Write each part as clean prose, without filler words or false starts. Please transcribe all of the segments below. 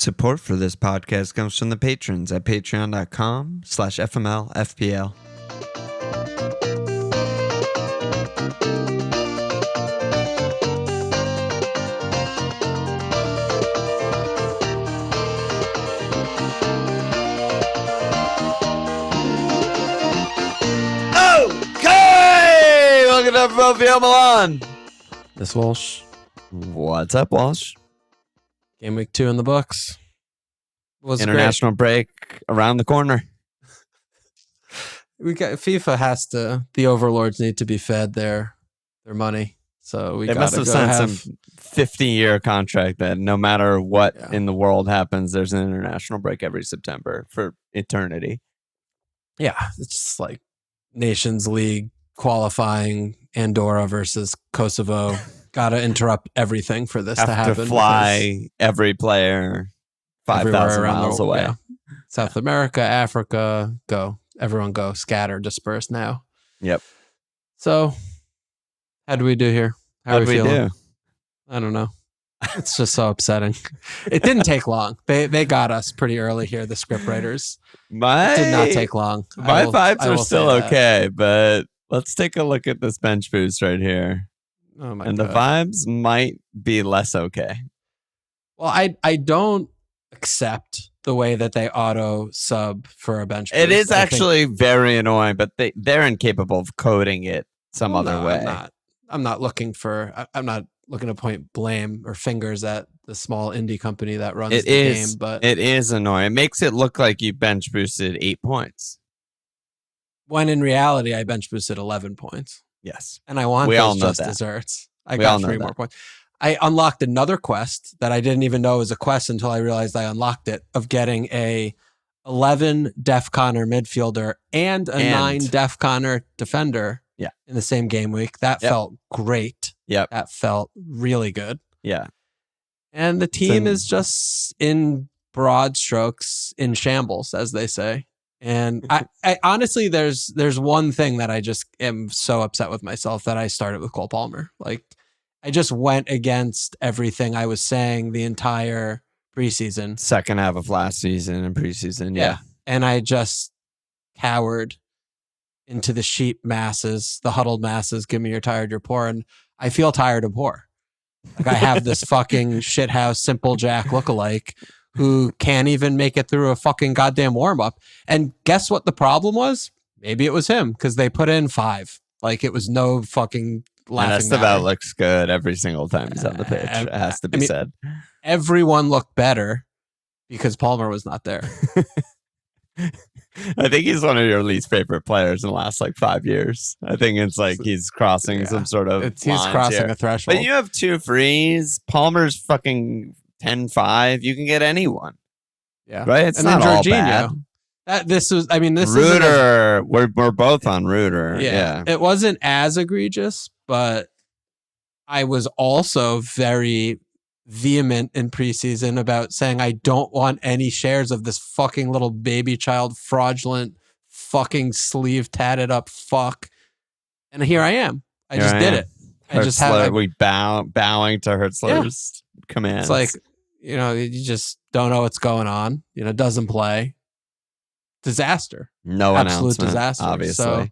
Support for this podcast comes from the patrons at patreon.com/FML FPL. Okay! Welcome to FPL Milan. This Walsh. What's up, Walsh? Gameweek 2 in the books. Was International break around the corner. We got FIFA has to. The overlords need to be fed their money. So we must have sent some 50-year contract that no matter what in the world happens, there's an international break every September for eternity. Yeah, it's just like Nations League qualifying Andorra versus Kosovo. Got to interrupt everything for this to happen. Have to fly every player 5,000 miles away. Yeah. South America, Africa, go. Everyone go. Scatter, disperse now. Yep. So, how do we do here? How are we feeling? Do? I don't know. It's just so upsetting. It didn't take long. They got us pretty early here, the script writers. It did not take long. My vibes are still okay, but let's take a look at this bench boost right here. Oh my God. The vibes might be less okay. Well, I don't accept the way that they auto sub for a bench boost. It is actually very annoying, but they're incapable of coding it some other way. I'm not looking to point blame or fingers at the small indie company that runs the game, but it is annoying. It makes it look like you bench boosted 8 points. When in reality, I bench boosted 11 points. Yes. And I want those just desserts. I got 3 more points. I unlocked another quest that I didn't even know was a quest until I realized I unlocked it, of getting a 11 DefConner midfielder and a 9 DefConner defender in the same game week. That felt great. Yep. That felt really good. Yeah. And the team is just in broad strokes in shambles, as they say. And I honestly, there's one thing that I just am so upset with myself that I started with Cole Palmer. Like, I just went against everything I was saying the entire preseason. Second half of last season and preseason, yeah. And I just cowered into the sheep masses, the huddled masses. Give me your tired, you're poor. And I feel tired and poor. Like, I have this fucking shithouse Simple Jack lookalike who can't even make it through a fucking goddamn warm-up. And guess what the problem was? Maybe it was him, because they put in 5. Like, it was no fucking laughing matter. Esteval looks good every single time he's on the pitch. It has to be said. Everyone looked better because Palmer was not there. I think he's one of your least favorite players in the last 5 years. I think it's like he's crossing some sort of he's crossing a threshold. But you have 2 frees. Palmer's fucking 10-5. You can get anyone. Yeah. Right? It's not all bad. This Reuter. We're both on Reuter. Yeah. It wasn't as egregious, but I was also very vehement in preseason about saying I don't want any shares of this fucking little baby child fraudulent fucking sleeve tatted up fuck. And here I am. I just did it. I just have we bowing to Hertzler's commands. It's like, you just don't know what's going on. Doesn't play. Disaster. No absolute disaster. Obviously. So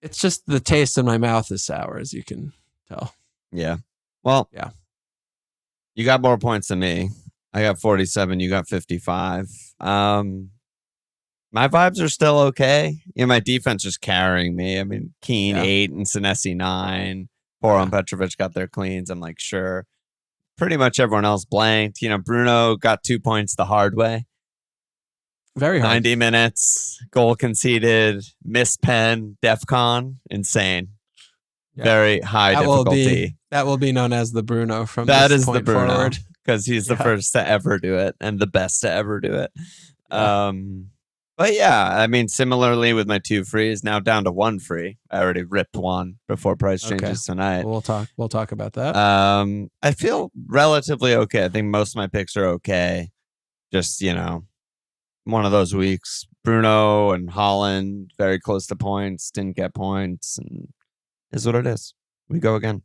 it's just the taste in my mouth is sour, as you can tell. Yeah. Well, yeah. You got more points than me. I got 47. You got 55. My vibes are still okay. My defense is carrying me. I mean, Keane 8 and Senesi 9. Poro and Petrovic got their cleans. I'm like, sure. Pretty much everyone else blanked. Bruno got 2 points the hard way. Very hard. 90 minutes, goal conceded, missed pen, DefCon, insane. Yeah. Very high difficulty. That will be known as the Bruno from that this is point the Bruno, forward. because he's the first to ever do it and the best to ever do it. Yeah. But yeah, I mean, similarly with my 2 frees, now down to 1 free. I already ripped 1 before price changes tonight. We'll talk about that. I feel relatively okay. I think most of my picks are okay. Just, one of those weeks. Bruno and Holland very close to points, didn't get points, and is what it is. We go again.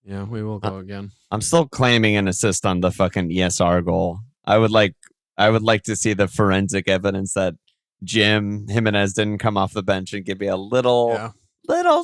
Yeah, we will go again. I'm still claiming an assist on the fucking ESR goal. I would like to see the forensic evidence that Jim Jimenez didn't come off the bench and give me a little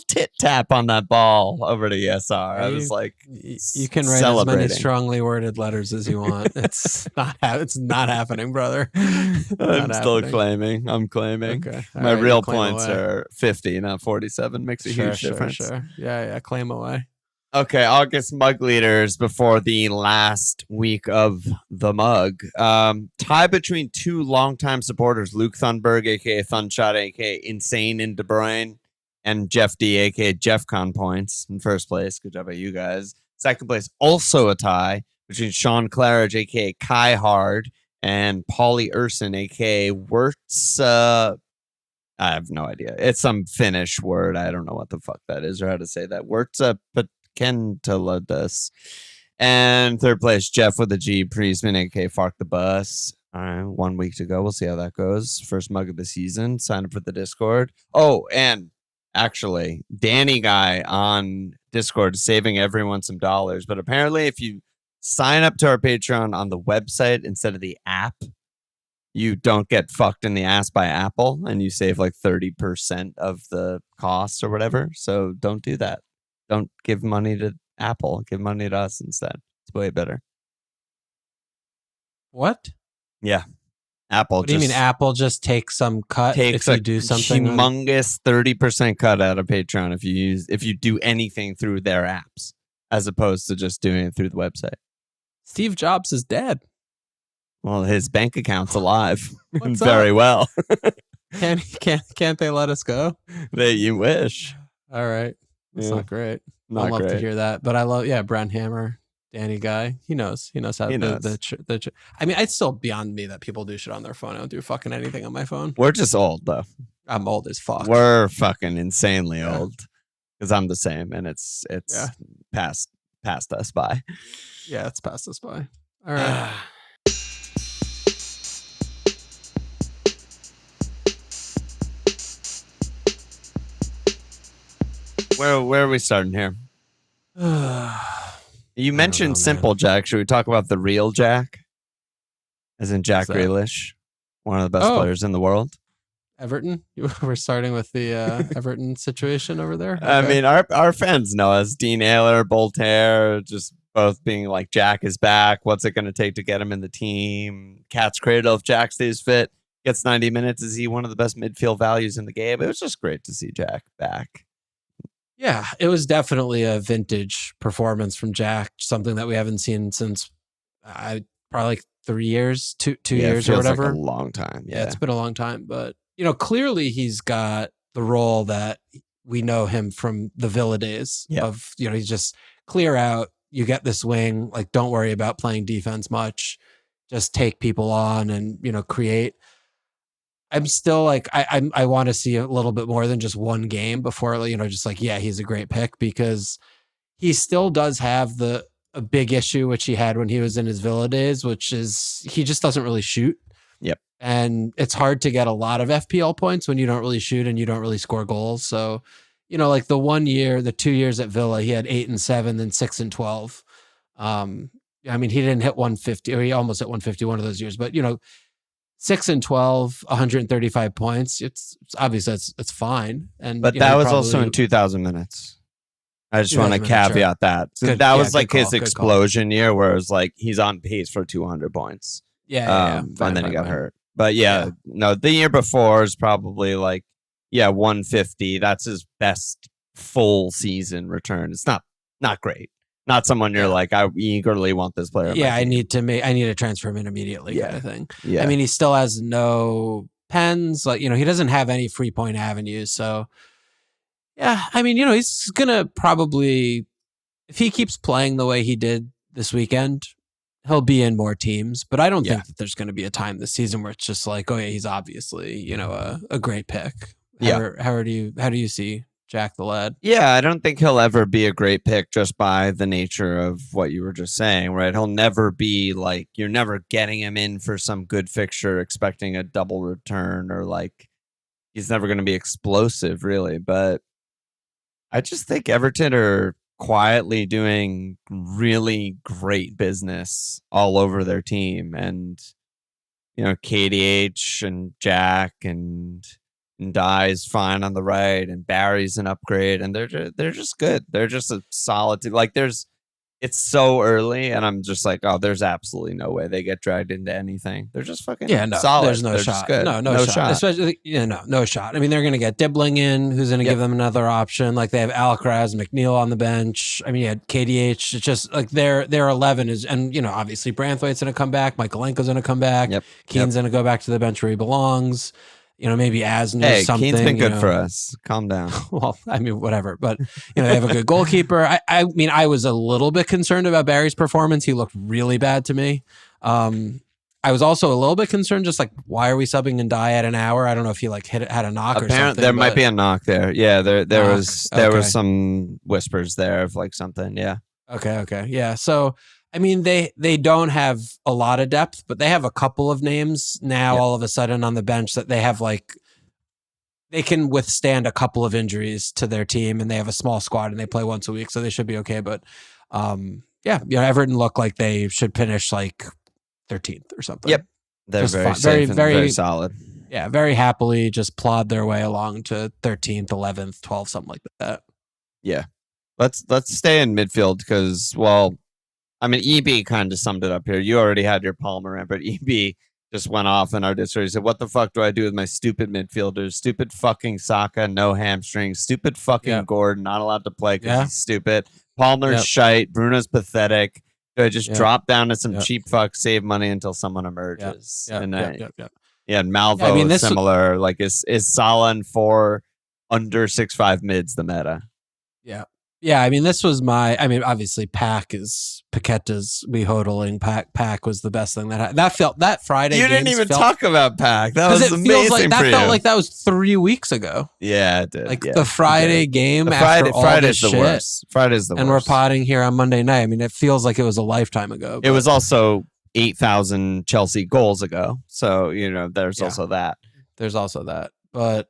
tit tap on that ball over to ESR. I was like, you can write as many strongly worded letters as you want. It's not happening, brother. I'm claiming. Okay. My real points are 50, not 47. Makes a huge difference. Sure. Yeah. Claim away. Okay, August mug leaders before the last week of the mug. Tie between two longtime supporters, Luke Thunberg, aka Thunshot, aka Insane in De Bruyne, and Jeff D, aka DefCon points in first place. Good job by you guys. Second place, also a tie between Sean Claridge, aka Kai Hard, and Paulie Urson, aka Wirtz. I have no idea. It's some Finnish word. I don't know what the fuck that is or how to say that. Wirtz Kentalodus. And third place, Jeff with a G, Priestman, aka Fark the Bus. All right, 1 week to go. We'll see how that goes. First mug of the season. Sign up for the Discord. Oh, and actually, Danny guy on Discord is saving everyone some dollars. But apparently, if you sign up to our Patreon on the website instead of the app, you don't get fucked in the ass by Apple and you save like 30% of the cost or whatever. So don't do that. Don't give money to Apple. Give money to us instead. It's way better. What? Yeah. Apple. What do you mean Apple just takes some cut if you do something? Humongous 30% cut out of Patreon if you do anything through their apps as opposed to just doing it through the website. Steve Jobs is dead. Well, his bank account's alive. What's very up? Well. Can't they let us go? You wish. All right. That's not great. Not I'd love great. to hear that. But I love, Brown Hammer, Danny guy. He knows how He knows. I mean, it's still beyond me that people do shit on their phone. I don't do fucking anything on my phone. We're just old, though. I'm old as fuck. We're fucking insanely old. Because I'm the same, and it's passed us by. Yeah, it's passed us by. All right. Where are we starting here? You mentioned Simple Jack. Should we talk about the real Jack? As in Jack Grealish, one of the best players in the world. Everton? We're starting with the Everton situation over there? Okay. I mean, our fans know us. Dean Ayler, Voltaire, just both being like, Jack is back. What's it going to take to get him in the team? Cat's cradle if Jack stays fit. Gets 90 minutes. Is he one of the best midfield values in the game? It was just great to see Jack back. Yeah, it was definitely a vintage performance from Jack, something that we haven't seen since probably like 3 years, two years or whatever. Like a long time. Yeah, it's been a long time. But, clearly he's got the role that we know him from the Villa days of, he's just clear out. You get this wing, like, don't worry about playing defense much. Just take people on and, create. I'm still like, I want to see a little bit more than just one game before, just like, he's a great pick, because he still does have a big issue, which he had when he was in his Villa days, which is he just doesn't really shoot. Yep. And it's hard to get a lot of FPL points when you don't really shoot and you don't really score goals. So, like the 2 years at Villa, he had 8 and 7, then 6 and 12. I mean, he didn't hit 150, or he almost hit 150 one of those years, but 6 and 12, 135 points. It's obviously it's fine. But that was also in 2,000 minutes. I just want to caveat that. So that was like his explosion year, where it was like he's on pace for 200 points. And then he got hurt. But no, the year before is probably like 150. That's his best full season return. It's not great. Not someone you're like, I eagerly want this player. I need to transfer him in immediately, kind of thing. Yeah. I mean, he still has no pens. Like, he doesn't have any free point avenues. So, I mean, he's gonna probably, if he keeps playing the way he did this weekend, he'll be in more teams. But I don't think that there's going to be a time this season where it's just like, he's obviously, a great pick. How do you see Jack the lad? Yeah, I don't think he'll ever be a great pick just by the nature of what you were just saying, right? He'll never be like, you're never getting him in for some good fixture expecting a double return, or like he's never going to be explosive, really. But I just think Everton are quietly doing really great business all over their team. And, KDH and Jack and Dye's fine on the right, and Barry's an upgrade, and they're just good. They're just a solid team. Like it's so early, and I'm just like, oh, there's absolutely no way they get dragged into anything. They're just fucking solid. There's no they're shot. Good. No shot. Especially, no shot. I mean, they're going to get Dibbling in, who's going to give them another option. Like they have Alcaraz, McNeil on the bench. I mean, you had KDH. It's just like their 11 is, and obviously Branthwaite's going to come back. Michaelenko's going to come back. Keane's going to go back to the bench where he belongs. Maybe Asner something. Keane's been good for us. Calm down. Well, I mean, whatever. But, they have a good goalkeeper. I mean, I was a little bit concerned about Barry's performance. He looked really bad to me. I was also a little bit concerned, just like, why are we subbing and die at an hour? I don't know if he had a knock or something. There might be a knock there. Yeah, there was some whispers there of like something. Yeah. Okay. Yeah. So, I mean, they don't have a lot of depth, but they have a couple of names now all of a sudden on the bench that they have they can withstand a couple of injuries to their team, and they have a small squad and they play once a week, so they should be okay. But Everton look like they should finish like 13th or something. Yep. They're just very safe and very solid. Yeah, very happily just plod their way along to 13th, 11th, 12th, something like that. Yeah. Let's stay in midfield because, well, I mean, EB kind of summed it up here. You already had your Palmer in, but EB just went off in our Discord. He said, what the fuck do I do with my stupid midfielders? Stupid fucking Saka, no hamstrings. Stupid fucking Gordon, not allowed to play because he's stupid. Palmer's shite. Bruno's pathetic. Do I just drop down to some cheap fuck, save money until someone emerges? And Malvo, similar. Like, is Salah and 4 under 6'5" mids the meta? Yeah. Yeah, I mean, this was obviously Paqueta's behodling. Pack was the best thing that Friday. You didn't even talk about Pack. That was amazing. That felt like that was 3 weeks ago. Yeah, it did. Like the Friday game. Friday's the worst. Friday's the worst. And we're potting here on Monday night. I mean, it feels like it was a lifetime ago. It was also 8,000 Chelsea goals ago. So, there's also that. There's also that. But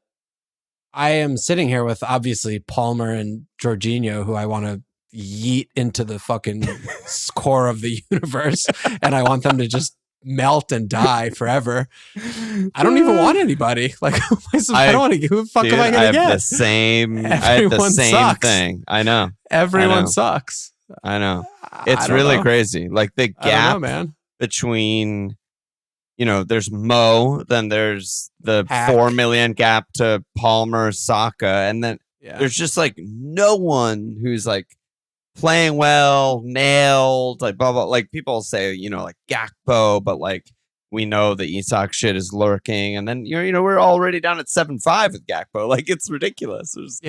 I am sitting here with obviously Palmer and Jorginho, who I want to yeet into the fucking core of the universe, and I want them to just melt and die forever. I don't even want anybody. Like, I don't want to. Who the fuck am I going to get? I have the same thing. I know. Everyone sucks. I know. It's really crazy. Like the gap between. There's Mo, then there's the Pack. 4 million gap to Palmer, Saka, and then there's just like no one who's like playing well, nailed, like blah blah. Like people say, like Gakpo, but like we know the Isak shit is lurking, and then we're already down at 7.5 with Gakpo. Like it's ridiculous. There's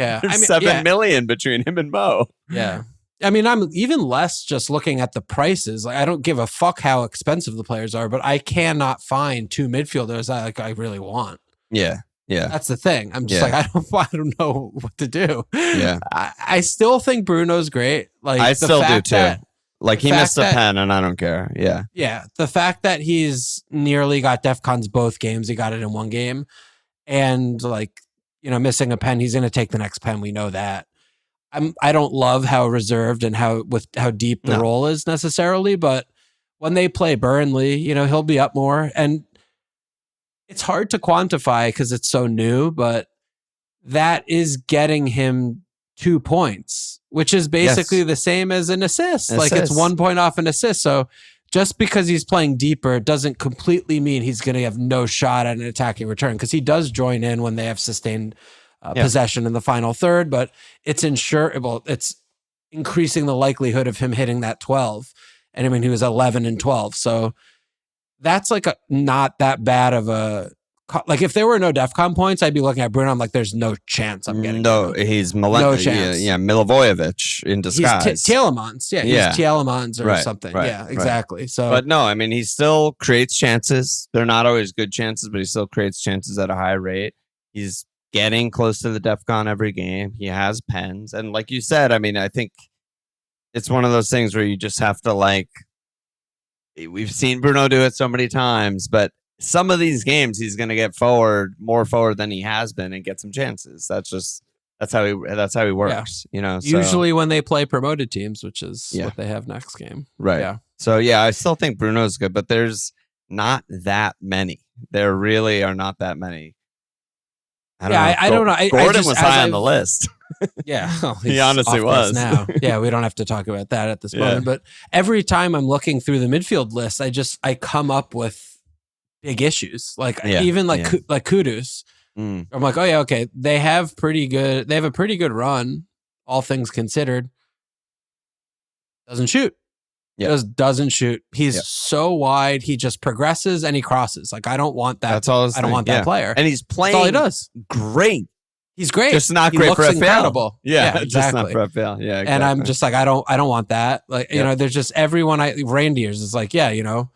7 million between him and Mo. Yeah. I mean, I'm even less just looking at the prices. Like, I don't give a fuck how expensive the players are, but I cannot find 2 midfielders I really want. Yeah. That's the thing. I'm just like, I don't know what to do. Yeah. I still think Bruno's great. Like I still do too. Like he missed a pen and I don't care. Yeah. Yeah. The fact that he's nearly got DefCons both games, he got it in one game, and missing a pen, he's going to take the next pen. We know that. I don't love how reserved and how deep the role is necessarily, but when they play Burnley, he'll be up more, and it's hard to quantify because it's so new, but that is getting him 2 points, which is basically the same as an assist. Like it's 1 point off an assist. So just because he's playing deeper doesn't completely mean he's going to have no shot at an attacking return, because he does join in when they have sustained possession in the final third, but it's increasing the likelihood of him hitting that 12. And I mean, he was 11 and 12. So that's like not that bad of a, like if there were no DEFCON points, I'd be looking at Bruno. I'm like, there's no chance I'm getting he's no chance. Yeah, Milivojevic in disguise. He's Tielemans. He's Tielemans or something. Right, yeah, exactly. Right. So, but no, I mean, he still creates chances. They're not always good chances, but he still creates chances at a high rate. He's getting close to the DEFCON every game. He has pens. And like you said, I mean, I think it's one of those things where you just have to we've seen Bruno do it so many times, but some of these games he's going to get more forward than he has been and get some chances. That's That's how he works. You know, so, usually when they play promoted teams, which is Yeah. what they have next game. right. Yeah. So yeah, I still think Bruno's good, but there's not that many. There really are not that many. I don't know. Gordon was high on the list. Yeah, well, He honestly off the list was. now. Yeah, we don't have to talk about that at this moment. But every time I'm looking through the midfield list, I come up with big issues. Like even like Kudus. Mm. I'm like, oh yeah, okay. They have a pretty good run, all things considered. Doesn't shoot. Yep. Just doesn't shoot. He's so wide. He just progresses and he crosses. Like I don't want that. That's all. I don't want that player. And he's playing. That's all he does. Great. He's great. Just not he great looks for FPL. Incredible. Yeah, exactly. just not for FPL. Yeah, exactly. And I'm just like, I don't want that. Like you know, there's just everyone. Reindeers is like, yeah, you know,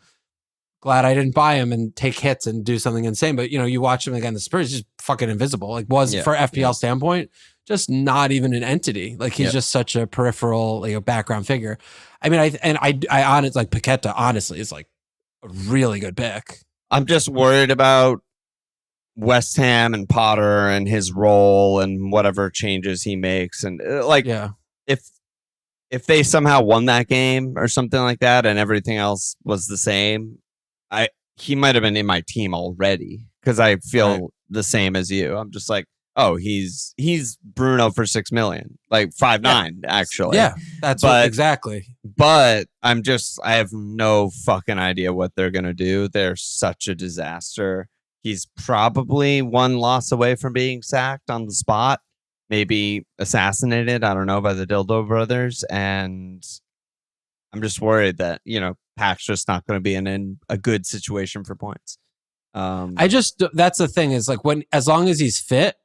glad I didn't buy him and take hits and do something insane. But you know, you watch him again. The Spurs just fucking invisible. Like for FPL standpoint, just not even an entity. Like he's just such a peripheral, background figure. I mean, I honestly like Paqueta. Honestly, is like a really good pick. I'm just worried about West Ham and Potter and his role and whatever changes he makes, and if they somehow won that game or something like that, and everything else was the same, he might have been in my team already because I feel the same as you. I'm just like, oh, he's Bruno for 6 million, like 5'9", actually. Yeah, that's exactly. But I have no fucking idea what they're gonna do. They're such a disaster. He's probably one loss away from being sacked on the spot, maybe assassinated, I don't know, by the Dildo brothers. And I'm just worried that, Pac's just not going to be in a good situation for points. That's the thing is like as long as he's fit,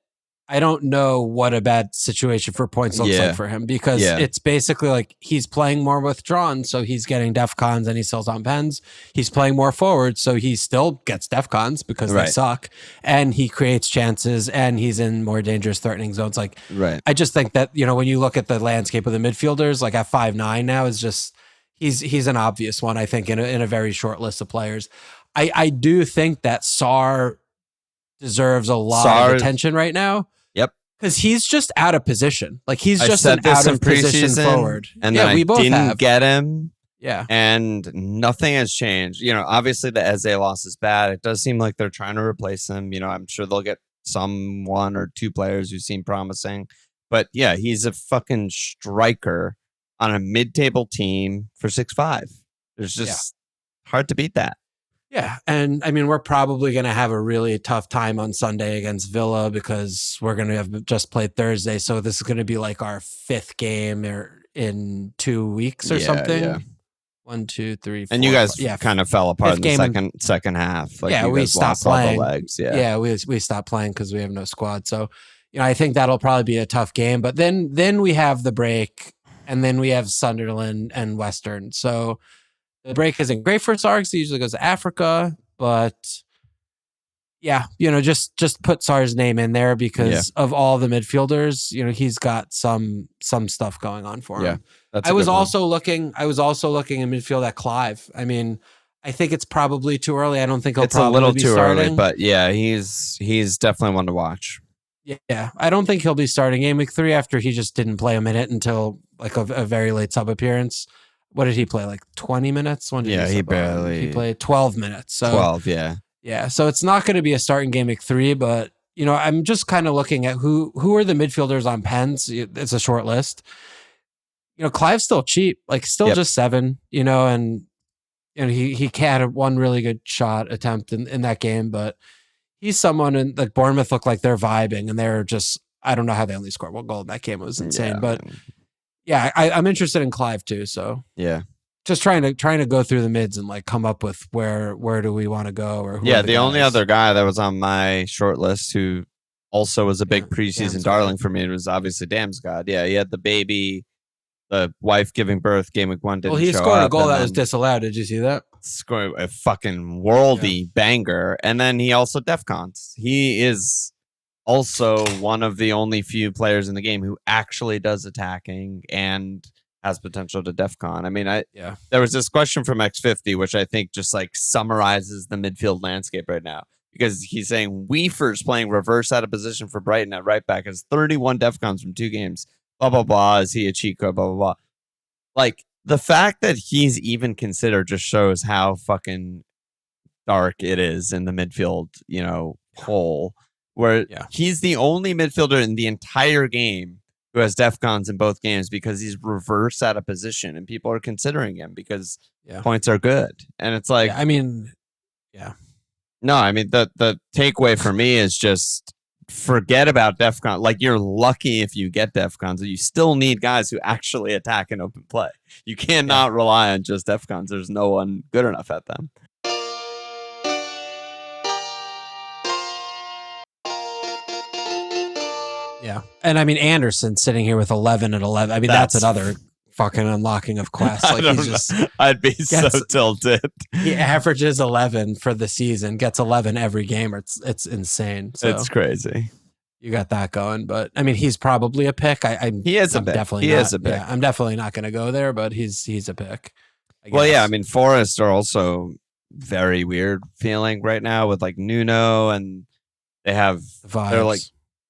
I don't know what a bad situation for points looks like for him because it's basically like he's playing more withdrawn. So he's getting DefCons and he sells on pens. He's playing more forward. So he still gets DefCons because they suck and he creates chances and he's in more dangerous threatening zones. Like, I just think that, when you look at the landscape of the midfielders, like at 5'9" now is just, he's an obvious one, I think, in a very short list of players. I do think that Sar deserves a lot of attention right now. Yep. Because he's just out of position. Like he's just an out of position forward. And then we both didn't get him. Yeah. And nothing has changed. Obviously the Eze loss is bad. It does seem like they're trying to replace him. I'm sure they'll get one or two players who seem promising. But yeah, he's a fucking striker on a mid-table team for 6'5". There's just hard to beat that. Yeah, and I mean, we're probably going to have a really tough time on Sunday against Villa because we're going to have just played Thursday. So this is going to be like our 5th game in 2 weeks or something. Yeah. 1, 2, 3, 4. And you guys kind of fell apart in the second half. Like we stopped playing. We stopped playing because we have no squad. So, I think that'll probably be a tough game. But then we have the break, and then we have Sunderland and Western. So. The break isn't great for Sar because he usually goes to Africa, but just put Sar's name in there because of all the midfielders, he's got some stuff going on for him. I was also looking in midfield at Clive. I mean, I think it's probably too early. I don't think he'll probably be starting. It's a little too early, but he's definitely one to watch. Yeah, I don't think he'll be starting Gameweek 3 after he just didn't play a minute until like a very late sub appearance. What did he play? Like 20 minutes? When did he played 12 minutes. So 12, yeah. Yeah. So it's not going to be a starting game week 3, but I'm just kind of looking at who are the midfielders on pens. It's a short list. Clive's still cheap, like still just 7, and he had one really good shot attempt in that game, but he's someone in like Bournemouth look like they're vibing and they're just, I don't know how they only scored 1 goal in that game. It was insane, but yeah, I'm interested in Clive too. So just trying to go through the mids and like come up with where do we want to go or who the only other guy that was on my short list who also was a big preseason darling for me was obviously Damsgaard. Yeah, he had the baby, the wife giving birth. Game week 1 didn't. Well, he scored a goal that was disallowed. Did you see that? Scored a fucking worldy banger, and then he also DefCons. He is also one of the only few players in the game who actually does attacking and has potential to DefCon. I mean, there was this question from X50, which I think just like summarizes the midfield landscape right now. because he's saying Weaver's playing reverse out of position for Brighton at right back, has 31 DefCons from 2 games. Blah, blah, blah. Is he a cheat code? Blah, blah, blah. Like, the fact that he's even considered just shows how fucking dark it is in the midfield, hole, where he's the only midfielder in the entire game who has DefCons in both games because he's reverse out of position and people are considering him because points are good. And it's like, no, I mean, the takeaway for me is just forget about DefCon. Like, you're lucky if you get DefCons. You still need guys who actually attack and open play. You cannot rely on just DefCons. There's no one good enough at them. Yeah. And I mean, Anderson sitting here with 11 at 11. I mean, that's another fucking unlocking of quests. Like, I'd be so tilted. He averages 11 for the season, gets 11 every game. It's insane. So it's crazy. You got that going, but I mean, he's probably a pick. He is a pick. Definitely is a pick. Yeah, I'm definitely not going to go there, but he's a pick. Well, yeah, I mean, Forest are also very weird feeling right now with like Nuno, and they're like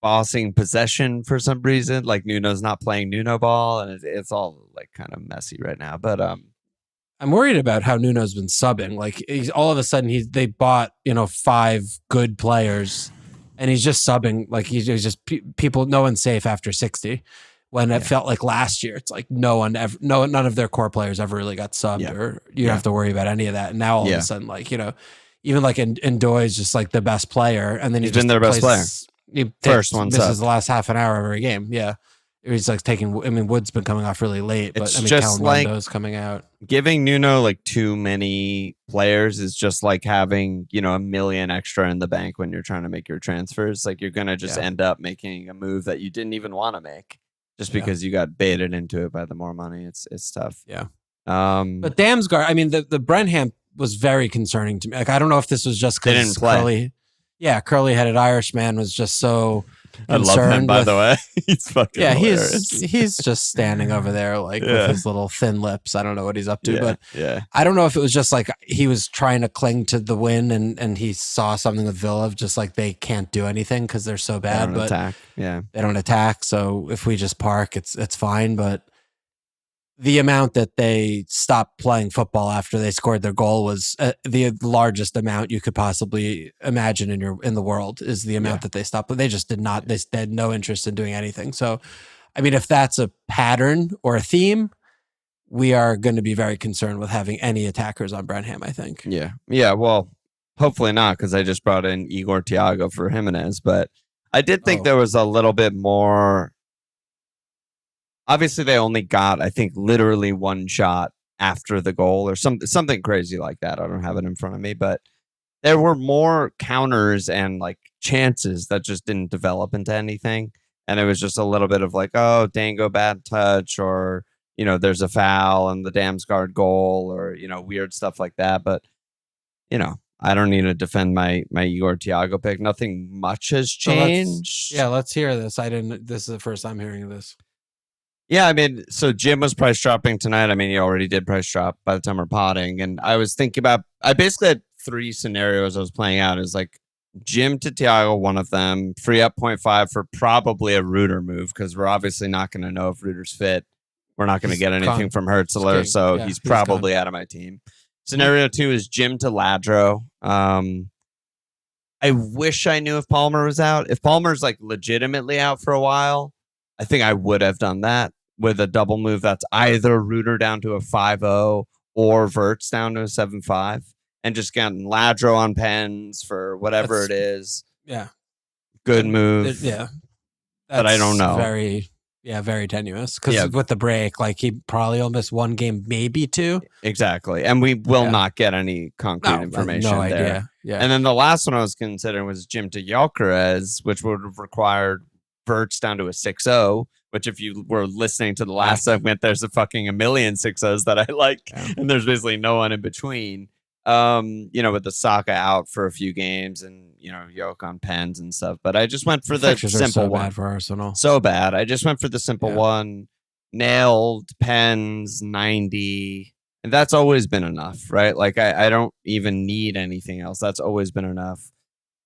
bossing possession for some reason. Like, Nuno's not playing Nuno ball, and it's all like kind of messy right now. But I'm worried about how Nuno's been subbing. Like, all of a sudden they bought 5 good players, and he's just subbing. Like, he's just no one's safe after 60. When it felt like last year, it's like none of their core players ever really got subbed, or you don't have to worry about any of that. And now all of a sudden, like, even like Ndoye is just like the best player, and then he's been their best player. First one misses the last half an hour of every game. Yeah. He's like Wood's been coming off really late, but it's I mean, just like coming out. Giving Nuno like too many players is just like having, $1 million extra in the bank when you're trying to make your transfers. Like, you're going to just end up making a move that you didn't even want to make just because you got baited into it by the more money. It's tough. Yeah. But Damsgaard, I mean, the Brenham was very concerning to me. Like, I don't know if this was just because curly-headed Irishman was just so I love him, by the way. He's fucking hilarious. he's just standing over there like with his little thin lips. I don't know what he's up to, but I don't know if it was just like he was trying to cling to the win and he saw something with Villa of just like they can't do anything because they're so bad. They don't attack. Yeah, they don't attack. So if we just park, it's fine. But the amount that they stopped playing football after they scored their goal was the largest amount you could possibly imagine in the world is the amount that they stopped. But they just did not. They had no interest in doing anything. So, I mean, if that's a pattern or a theme, we are going to be very concerned with having any attackers on Brenham, I think. Yeah. Yeah. Well, hopefully not, because I just brought in Igor Thiago for Jimenez. But I did think there was a little bit more. Obviously, they only got, I think, literally one shot after the goal or something crazy like that. I don't have it in front of me, but there were more counters and like chances that just didn't develop into anything. And it was just a little bit of like, oh, Dango bad touch, or, there's a foul and the Damsgaard goal, or, weird stuff like that. But, I don't need to defend my Igor Thiago pick. Nothing much has changed. Let's hear this. This is the first time hearing of this. Yeah, I mean, so Jim was price dropping tonight. I mean, he already did price drop by the time we're potting. And I was thinking I basically had 3 scenarios I was playing out. Is like Jim to Thiago, one of them, free up 0.5 for probably a Reuter move, because we're obviously not going to know if Reuter's fit. We're not going to get anything from Hertzler, so he's probably out of my team. Scenario 2 is Jim to Ladro. I wish I knew if Palmer was out. If Palmer's like legitimately out for a while, I think I would have done that with a double move that's either Reuter down to a 5-0 or Verts down to a 7-5, and just gotten Ladro on pens for whatever it is. Yeah. Good move. But I don't know. Very tenuous. Because with the break, like, he probably will miss 1 game, maybe 2. Exactly. And we will not get any concrete information there. Idea. Yeah. And then the last one I was considering was Jim to Gyökeres, which would have required Verts down to a 6-0, which if you were listening to the last segment, there's a fucking 1 million 6-0s that I like, and there's basically no one in between. With the Saka out for a few games and, Yoke on pens and stuff. But I just went for the simple one. Bad for Arsenal. So bad. I just went for the simple one. Nailed pens 90. And that's always been enough, right? Like, I don't even need anything else. That's always been enough.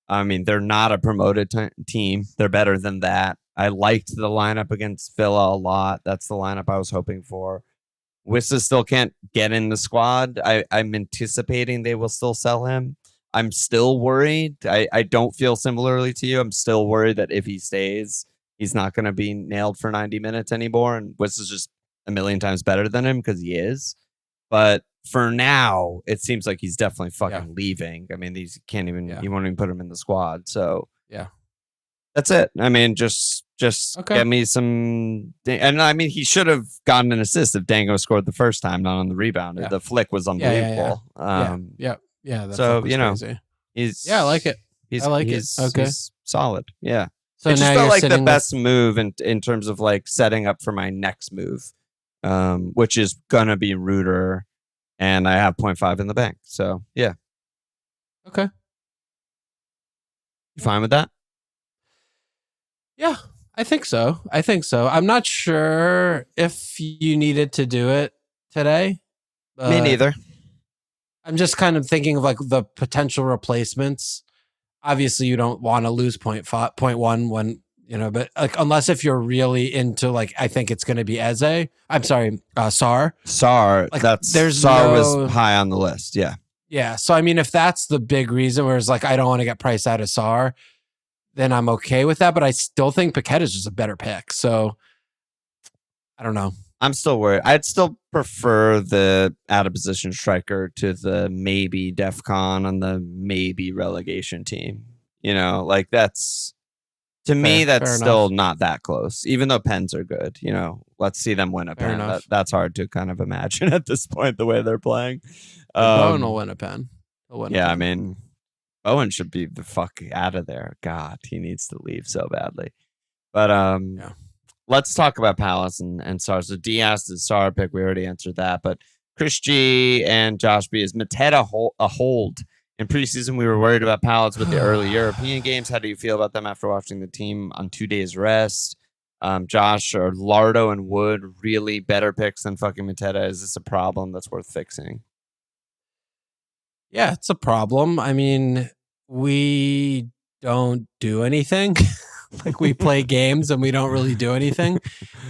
I mean, they're not a promoted team. They're better than that. I liked the lineup against Villa a lot. That's the lineup I was hoping for. Wissa still can't get in the squad. I'm anticipating they will still sell him. I'm still worried. I don't feel similarly to you. I'm still worried that if he stays, he's not going to be nailed for 90 minutes anymore. And Wissa's just a million times better than him because he is. But for now, it seems like he's definitely fucking leaving. I mean, these can't even, you won't even put him in the squad. So yeah, that's it. I mean, just get me some. And I mean, he should have gotten an assist if Dango scored the first time, not on the rebound. The flick was unbelievable. Yeah. So crazy. he's I like it. Okay, he's solid. Yeah. So it just now felt you're like the sitting best move in terms of like setting up for my next move, which is gonna be Rooter, and I have 0.5 in the bank. So yeah. Okay. You fine with that? Yeah, I think so. I'm not sure if you needed to do it today. Me neither. I'm just kind of thinking of like the potential replacements. Obviously, you don't want to lose 0.1 when, but like unless if you're really into like, I think it's going to be Eze. I'm sorry, Sar. Sar, like, Sar was high on the list. Yeah. Yeah. So, I mean, if that's the big reason where it's like, I don't want to get priced out of Sar, then I'm okay with that. But I still think Paquette is just a better pick. So I don't know. I'm still worried. I'd still prefer the out of position striker to the maybe DefCon on the maybe relegation team. Like that's to me, that's still not that close, even though pens are good. Let's see them win a pen. That's hard to kind of imagine at this point, the way they're playing. Bowen will win a pen. I mean, Bowen should be the fuck out of there. God, he needs to leave so badly. But let's talk about Palace and Sar. So D asked the Sar pick. We already answered that. But Chris G and Josh B, is Mateta a hold? In preseason, we were worried about Palace with the early European games. How do you feel about them after watching the team on 2 days rest? Josh, are Lardo and Wood really better picks than fucking Mateta? Is this a problem that's worth fixing? Yeah, it's a problem. I mean, we don't do anything. Like we play games and we don't really do anything.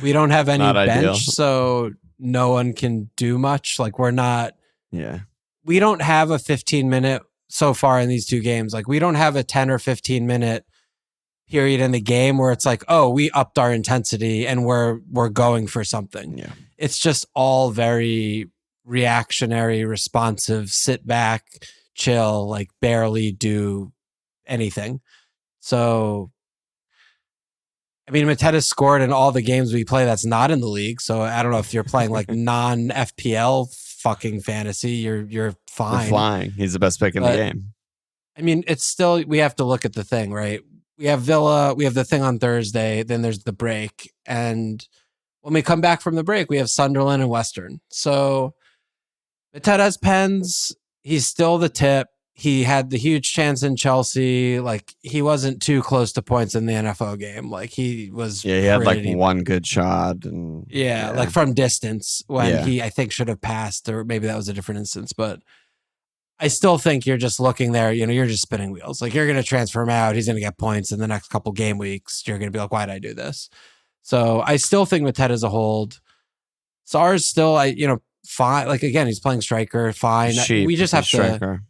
We don't have any bench, ideal. So no one can do much. Like we're not. Yeah. We don't have a 15-minute so far in these two games. Like we don't have a 10 or 15-minute period in the game where it's like, oh, we upped our intensity and we're going for something. Yeah. It's just all very reactionary, responsive, sit back, chill, like barely do anything. So, I mean, Mateta scored in all the games we play that's not in the league. So I don't know if you're playing like non FPL fucking fantasy, you're fine. You're flying. He's the best pick in the game. I mean, it's still, we have to look at the thing, right? We have Villa, we have the thing on Thursday, then there's the break. And when we come back from the break, we have Sunderland and Western. So Mateta's pens, he's still the tip. He had the huge chance in Chelsea. Like he wasn't too close to points in the NFO game. Like he was. Yeah, he had like one good shot. And like from distance when he, I think, should have passed, or maybe that was a different instance. But I still think you're just looking there, you're just spinning wheels. Like you're going to transfer him out. He's going to get points in the next couple game weeks. You're going to be like, why did I do this? So I still think Mateta's a hold. Sar's still, fine. Like again, he's playing striker. Fine. We just have to.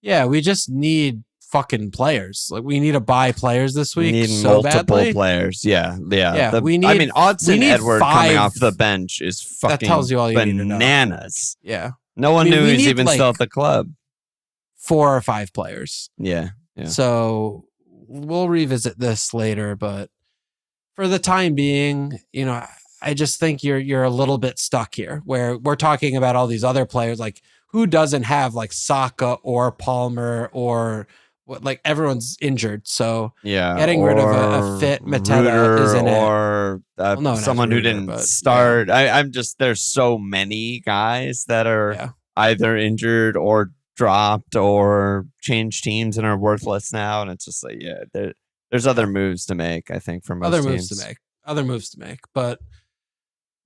Yeah, we just need fucking players. Like we need to buy players this week. We need so multiple badly. players. Yeah. We need. Odson Edward coming off the bench is fucking that tells you all you bananas. Need to know. Yeah. No one knew he was even still at the club. 4 or 5 players. Yeah. So we'll revisit this later, but for the time being, I just think you're a little bit stuck here where we're talking about all these other players. Like who doesn't have like Saka or Palmer or what? Like everyone's injured. So getting rid of a fit Mateta isn't or someone who didn't start. I'm just, there's so many guys that are either injured or dropped or changed teams and are worthless now. And it's just like, there's other moves to make, I think, for most teams. Other moves to make. But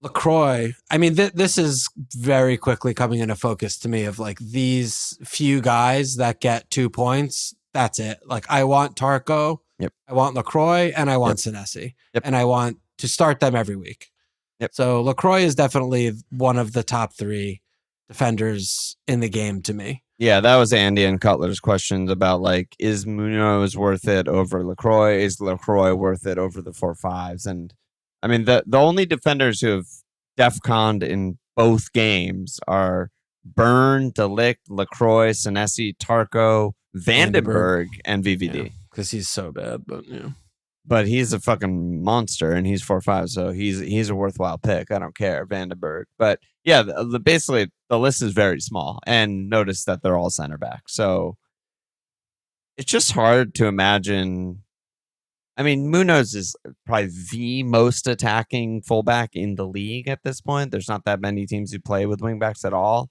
LaCroix, I mean, this is very quickly coming into focus to me of like these few guys that get 2 points that's it. Like I want Tarko, Yep. I want LaCroix, and I want Senesi. Yep. And I want to start them every week. Yep. So LaCroix is definitely one of the top 3 defenders in the game to me. Yeah, that was Andy and Cutler's questions about like, is Munoz worth it over LaCroix? Is LaCroix worth it over the 4-5s? And I mean, the only defenders who have DefConned in both games are Byrne, Delict, LaCroix, Senesi, Tarko, Vandenberg, and VVD. Because he's so bad, but But he's a fucking monster, and he's 4-5, so he's a worthwhile pick. I don't care, Vandenberg. But yeah, basically the list is very small, and notice that they're all center back. So it's just hard to imagine. I mean, Munoz is probably the most attacking fullback in the league at this point. There's not that many teams who play with wingbacks at all.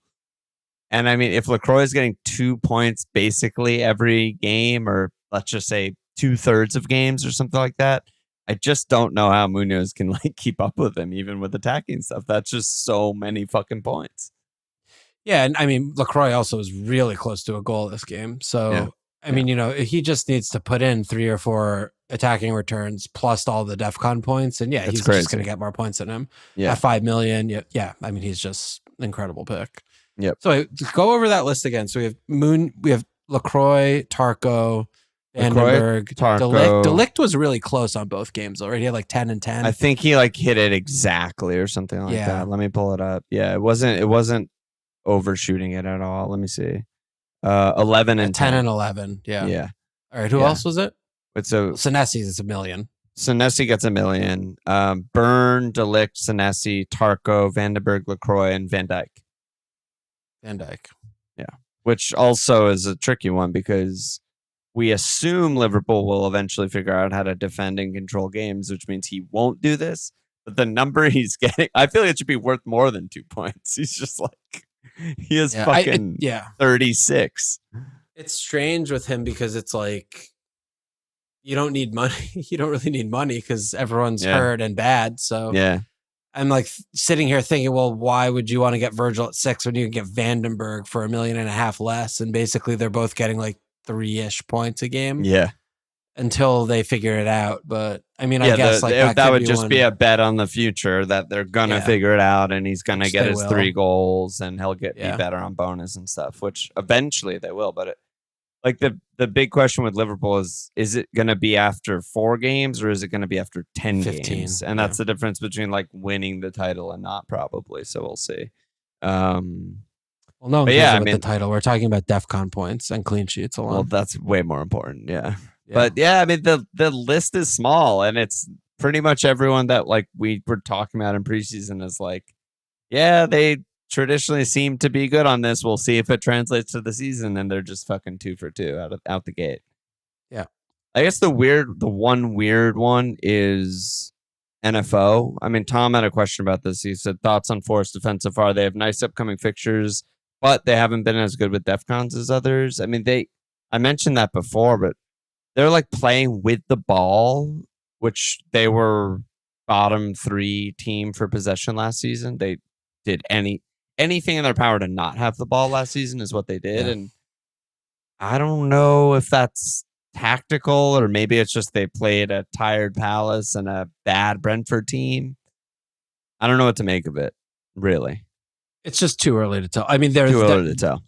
And I mean, if LaCroix is getting 2 points basically every game, or let's just say 2/3 of games or something like that, I just don't know how Munoz can like keep up with him, even with attacking stuff. That's just so many fucking points. Yeah, and I mean, LaCroix also is really close to a goal this game. So, I mean, he just needs to put in 3 or 4 attacking returns plus all the DefCon points. And he's just going to get more points than him. Yeah. At 5 million. Yeah. I mean, he's just an incredible pick. Yep. So go over that list again. So we have LaCroix, Tarko, Vandenberg, Tarko. Delict was really close on both games already. He had like 10 and 10. I think he like hit it exactly or something like that. Let me pull it up. Yeah, it wasn't overshooting it at all. Let me see. 11 and 10 and 11. Yeah. All right. Who else was it? Senesi's is $1 million. Senesi gets $1 million. Byrne, Delict, Senesi, Tarko, Vandenberg, LaCroix, and Van Dijk. Yeah. Which also is a tricky one because we assume Liverpool will eventually figure out how to defend and control games, which means he won't do this. But the number he's getting, I feel like it should be worth more than 2 points. He's just like, he is 36. It's strange with him because it's like, you don't need money. You don't really need money because everyone's hurt and bad. So I'm like sitting here thinking, well, why would you want to get Virgil at 6 when you can get Vandenberg for $1.5 million less? And basically they're both getting like 3-ish points a game. Yeah. Until they figure it out. But I mean, I guess that would just be a bet on the future that they're going to figure it out and he's going to get his 3 goals and he'll be better on bonus and stuff, which eventually they will. But the big question with Liverpool is it going to be after 4 games or is it going to be after 10 games? And that's the difference between like winning the title and not, probably. So we'll see. Well, no one cares about the title. We're talking about DefCon points and clean sheets alone. Well, that's way more important. Yeah. But I mean, the list is small and it's pretty much everyone that like we were talking about in preseason is like, they traditionally seem to be good on this. We'll see if it translates to the season, and they're just fucking 2 for 2 out the gate. Yeah. I guess the one weird one is NFO. I mean, Tom had a question about this. He said, thoughts on Forest defense so far? They have nice upcoming fixtures, but they haven't been as good with DefCons as others. I mean, I mentioned that before, but they're like playing with the ball, which they were bottom 3 team for possession last season. They did anything in their power to not have the ball last season is what they did. Yeah. And I don't know if that's tactical or maybe it's just they played a tired Palace and a bad Brentford team. I don't know what to make of it, really. It's just too early to tell. I mean, too early to tell.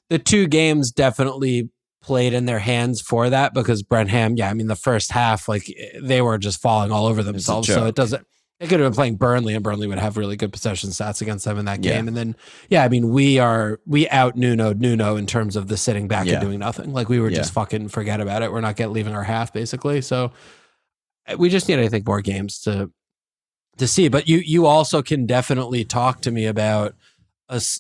The 2 games definitely played in their hands for that because Brenham, I mean, the first half, like they were just falling all over themselves. So it doesn't, they could have been playing Burnley and Burnley would have really good possession stats against them in that game. And then, I mean, we out Nuno in terms of the sitting back and doing nothing. Like we were just fucking forget about it. We're not leaving our half basically. So we just need, I think, more games to see, but you also can definitely talk to me about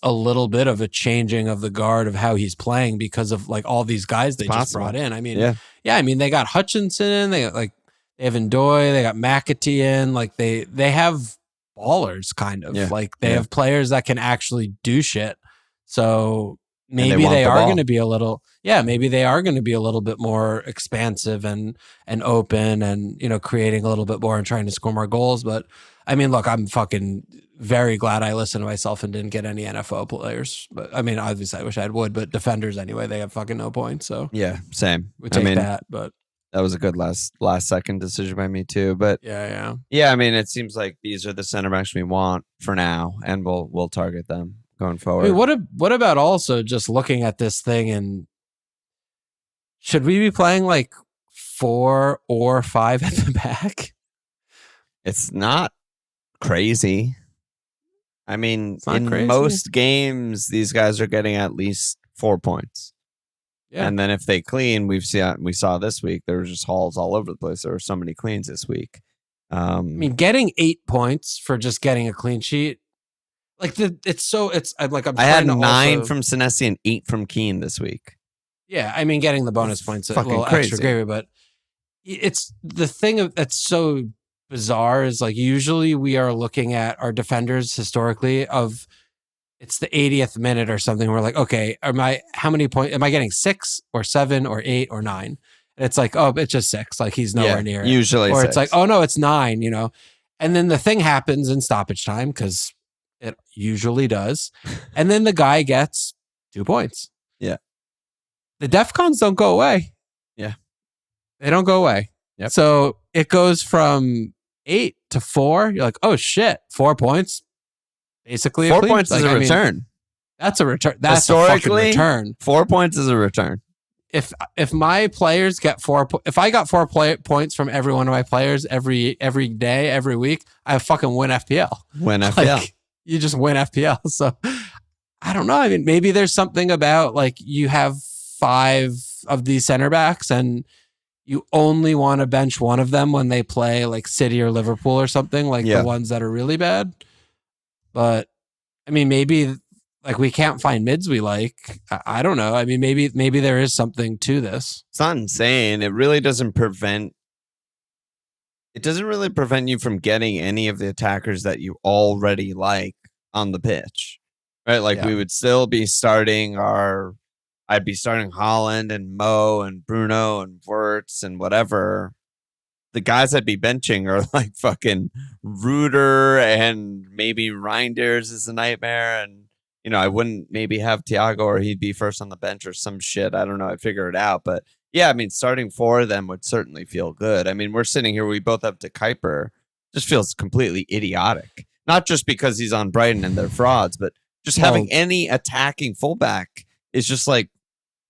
a little bit of a changing of the guard of how he's playing because of like all these guys they just brought in. I mean, I mean, they got Hutchinson, they got like they have Ndoye, they got McAtee in, like they have ballers kind of like they have players that can actually do shit. So maybe want they the are ball. going to be a little, maybe they are going to be a little bit more expansive and open and, creating a little bit more and trying to score more goals. But I mean, look, I'm fucking very glad I listened to myself and didn't get any NFO players. But I mean, obviously I wish I would, but defenders anyway, they have fucking no points. So yeah, same. we take that, but that was a good last second decision by me too. But yeah. I mean, it seems like these are the center backs we want for now, and we'll target them going forward. I mean, what about also just looking at this thing, and should we be playing like 4 or 5 at the back? It's not crazy. I mean, in crazy. most games, these guys are getting at least 4 points. Yeah. And then if they clean, we saw this week, there were just hauls all over the place. There were so many cleans this week. I mean, getting 8 points for just getting a clean sheet, like I had 9 from Senesi and 8 from Keane this week. Yeah, I mean, getting the bonus points a little crazy. Extra gravy, but it's the thing that's so bizarre is like usually we are looking at our defenders historically of it's the 80th minute or something. We're like, okay, how many points am I getting? 6 or 7 or 8 or 9? And it's like, oh, it's just 6. Like he's nowhere near it. Usually, or 6. It's like, oh no, it's 9. And then the thing happens in stoppage time because it usually does, and then the guy gets 2 points. Yeah, the DefCons don't go away. Yeah, they don't go away. Yep. So it goes from 8 to 4. You're like, oh shit, 4 points. Basically, 4 points is a return. That's a return. That's a fucking return. 4 points is a return. If my players get 4, if I got 4 points from every one of my players every day, every week, I fucking win FPL. Win FPL. Like, you just win FPL. So I don't know. I mean, maybe there's something about like you have 5 of these center backs and you only want to bench one of them when they play like City or Liverpool or something, like the ones that are really bad. But I mean, maybe like we can't find mids we like. I don't know. I mean, maybe there is something to this. It's not insane. It really doesn't prevent. It doesn't really prevent you from getting any of the attackers that you already like on the pitch, right? Like we would still be starting I'd be starting Holland and Mo and Bruno and Wirtz and whatever. The guys I'd be benching are like fucking Reuter and maybe Reinders is a nightmare. And, I wouldn't maybe have Thiago or he'd be first on the bench or some shit. I don't know. I'd figure it out. But yeah, I mean, starting 4 of them would certainly feel good. I mean, we're sitting here, we both have De Kuiper. Just feels completely idiotic. Not just because he's on Brighton and they're frauds, but just having any attacking fullback is just like,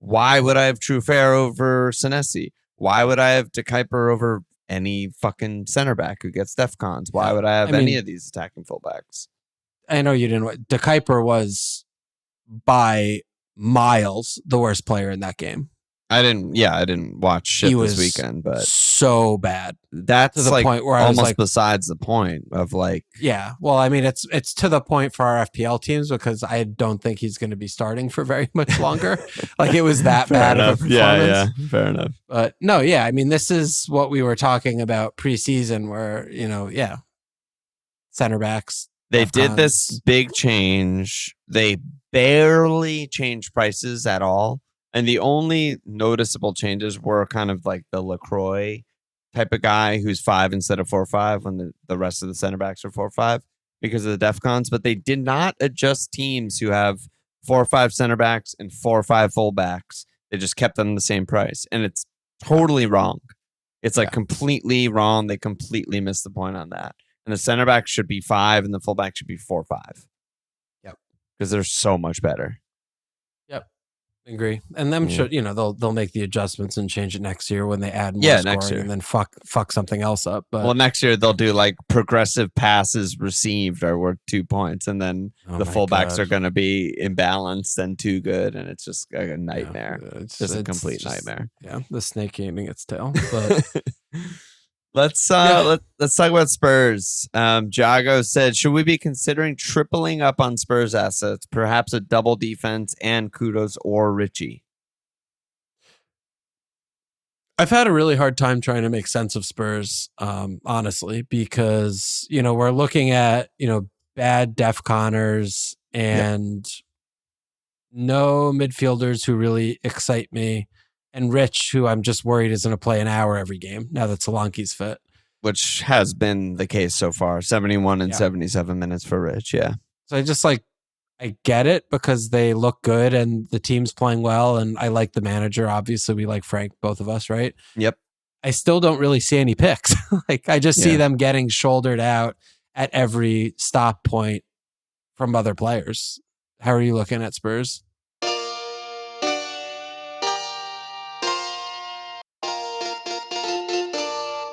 why would I have Truffert over Senesi? Why would I have De Kuiper over any fucking center back who gets DefCons? Why would I have any of these attacking fullbacks? I know you didn't. De Kuiper was by miles the worst player in that game. I didn't watch shit this weekend, but so bad. That's to the like point where I almost was like, besides the point of like. Yeah, well, I mean, it's to the point for our FPL teams because I don't think he's going to be starting for very much longer. Like it was that bad of a performance. Yeah, fair enough. But no, yeah, I mean, this is what we were talking about preseason, where center backs. They did this big change. They barely changed prices at all. And the only noticeable changes were kind of like the LaCroix type of guy who's 5 instead of 4-5 when the rest of the center backs are 4-5 because of the DefCons. But they did not adjust teams who have 4-5 center backs and 4-5 fullbacks. They just kept them the same price. And it's totally wrong. It's like completely wrong. They completely missed the point on that. And the center back should be 5 and the fullback should be 4-5. Yep. Because they're so much better. Agree, and them should they'll make the adjustments and change it next year when they add more scoring next year. And then fuck something else up. But next year they'll do like progressive passes received are worth 2 points, and then the fullbacks are going to be imbalanced and too good, and it's just like a nightmare. It's just a complete nightmare. Yeah, the snake eating its tail. But Let's talk about Spurs. Jago said, should we be considering tripling up on Spurs assets, perhaps a double defense and Kudos or Richie? I've had a really hard time trying to make sense of Spurs, honestly, because we're looking at bad DefConners and no midfielders who really excite me, and Rich, who I'm just worried is going to play an hour every game now that Solanke's fit. Which has been the case so far. 71 and 77 minutes for Rich, yeah. So I get it because they look good and the team's playing well, and I like the manager. Obviously, we like Frank, both of us, right? Yep. I still don't really see any picks. I just see them getting shouldered out at every stop point from other players. How are you looking at Spurs?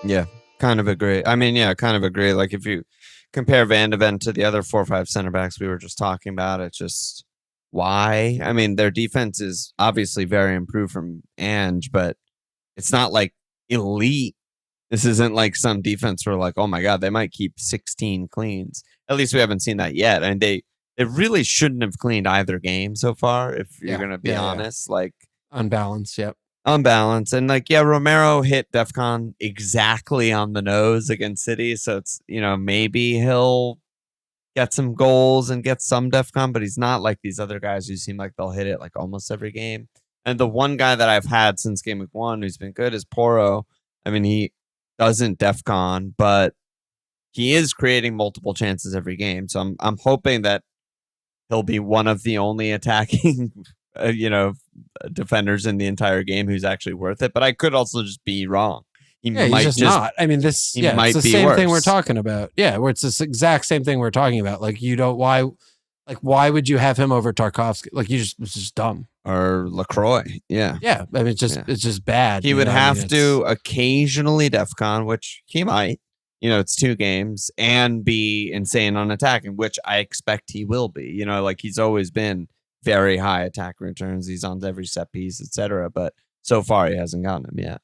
Yeah, kind of agree. I mean, kind of agree. Like if you compare Van de Ven to the other 4 or 5 center backs we were just talking about, it's just why? I mean, their defense is obviously very improved from Ange, but it's not like elite. This isn't like some defense where like, oh my God, they might keep 16 cleans. At least we haven't seen that yet. And they really shouldn't have cleaned either game so far, if you're going to be honest. Like unbalanced, yep. Unbalanced. And like, Romero hit DefCon exactly on the nose against City. So it's, maybe he'll get some goals and get some DefCon, but he's not like these other guys who seem like they'll hit it like almost every game. And the one guy that I've had since Gameweek 1 who's been good is Porro. I mean, he doesn't DefCon, but he is creating multiple chances every game. So I'm hoping that he'll be one of the only attacking, defenders in the entire game who's actually worth it. But I could also just be wrong. He's just not. I mean, it's the same thing we're talking about. Yeah, where it's this exact same thing we're talking about. Like, why would you have him over Tarkovsky? Like, it's just dumb. Or LaCroix. Yeah. Yeah. I mean, it's just bad. He would have to occasionally DefCon, which he might. It's 2 games, and be insane on attacking, which I expect he will be. Like he's always been very high attack returns. He's on every set piece, etc. But so far, he hasn't gotten them yet.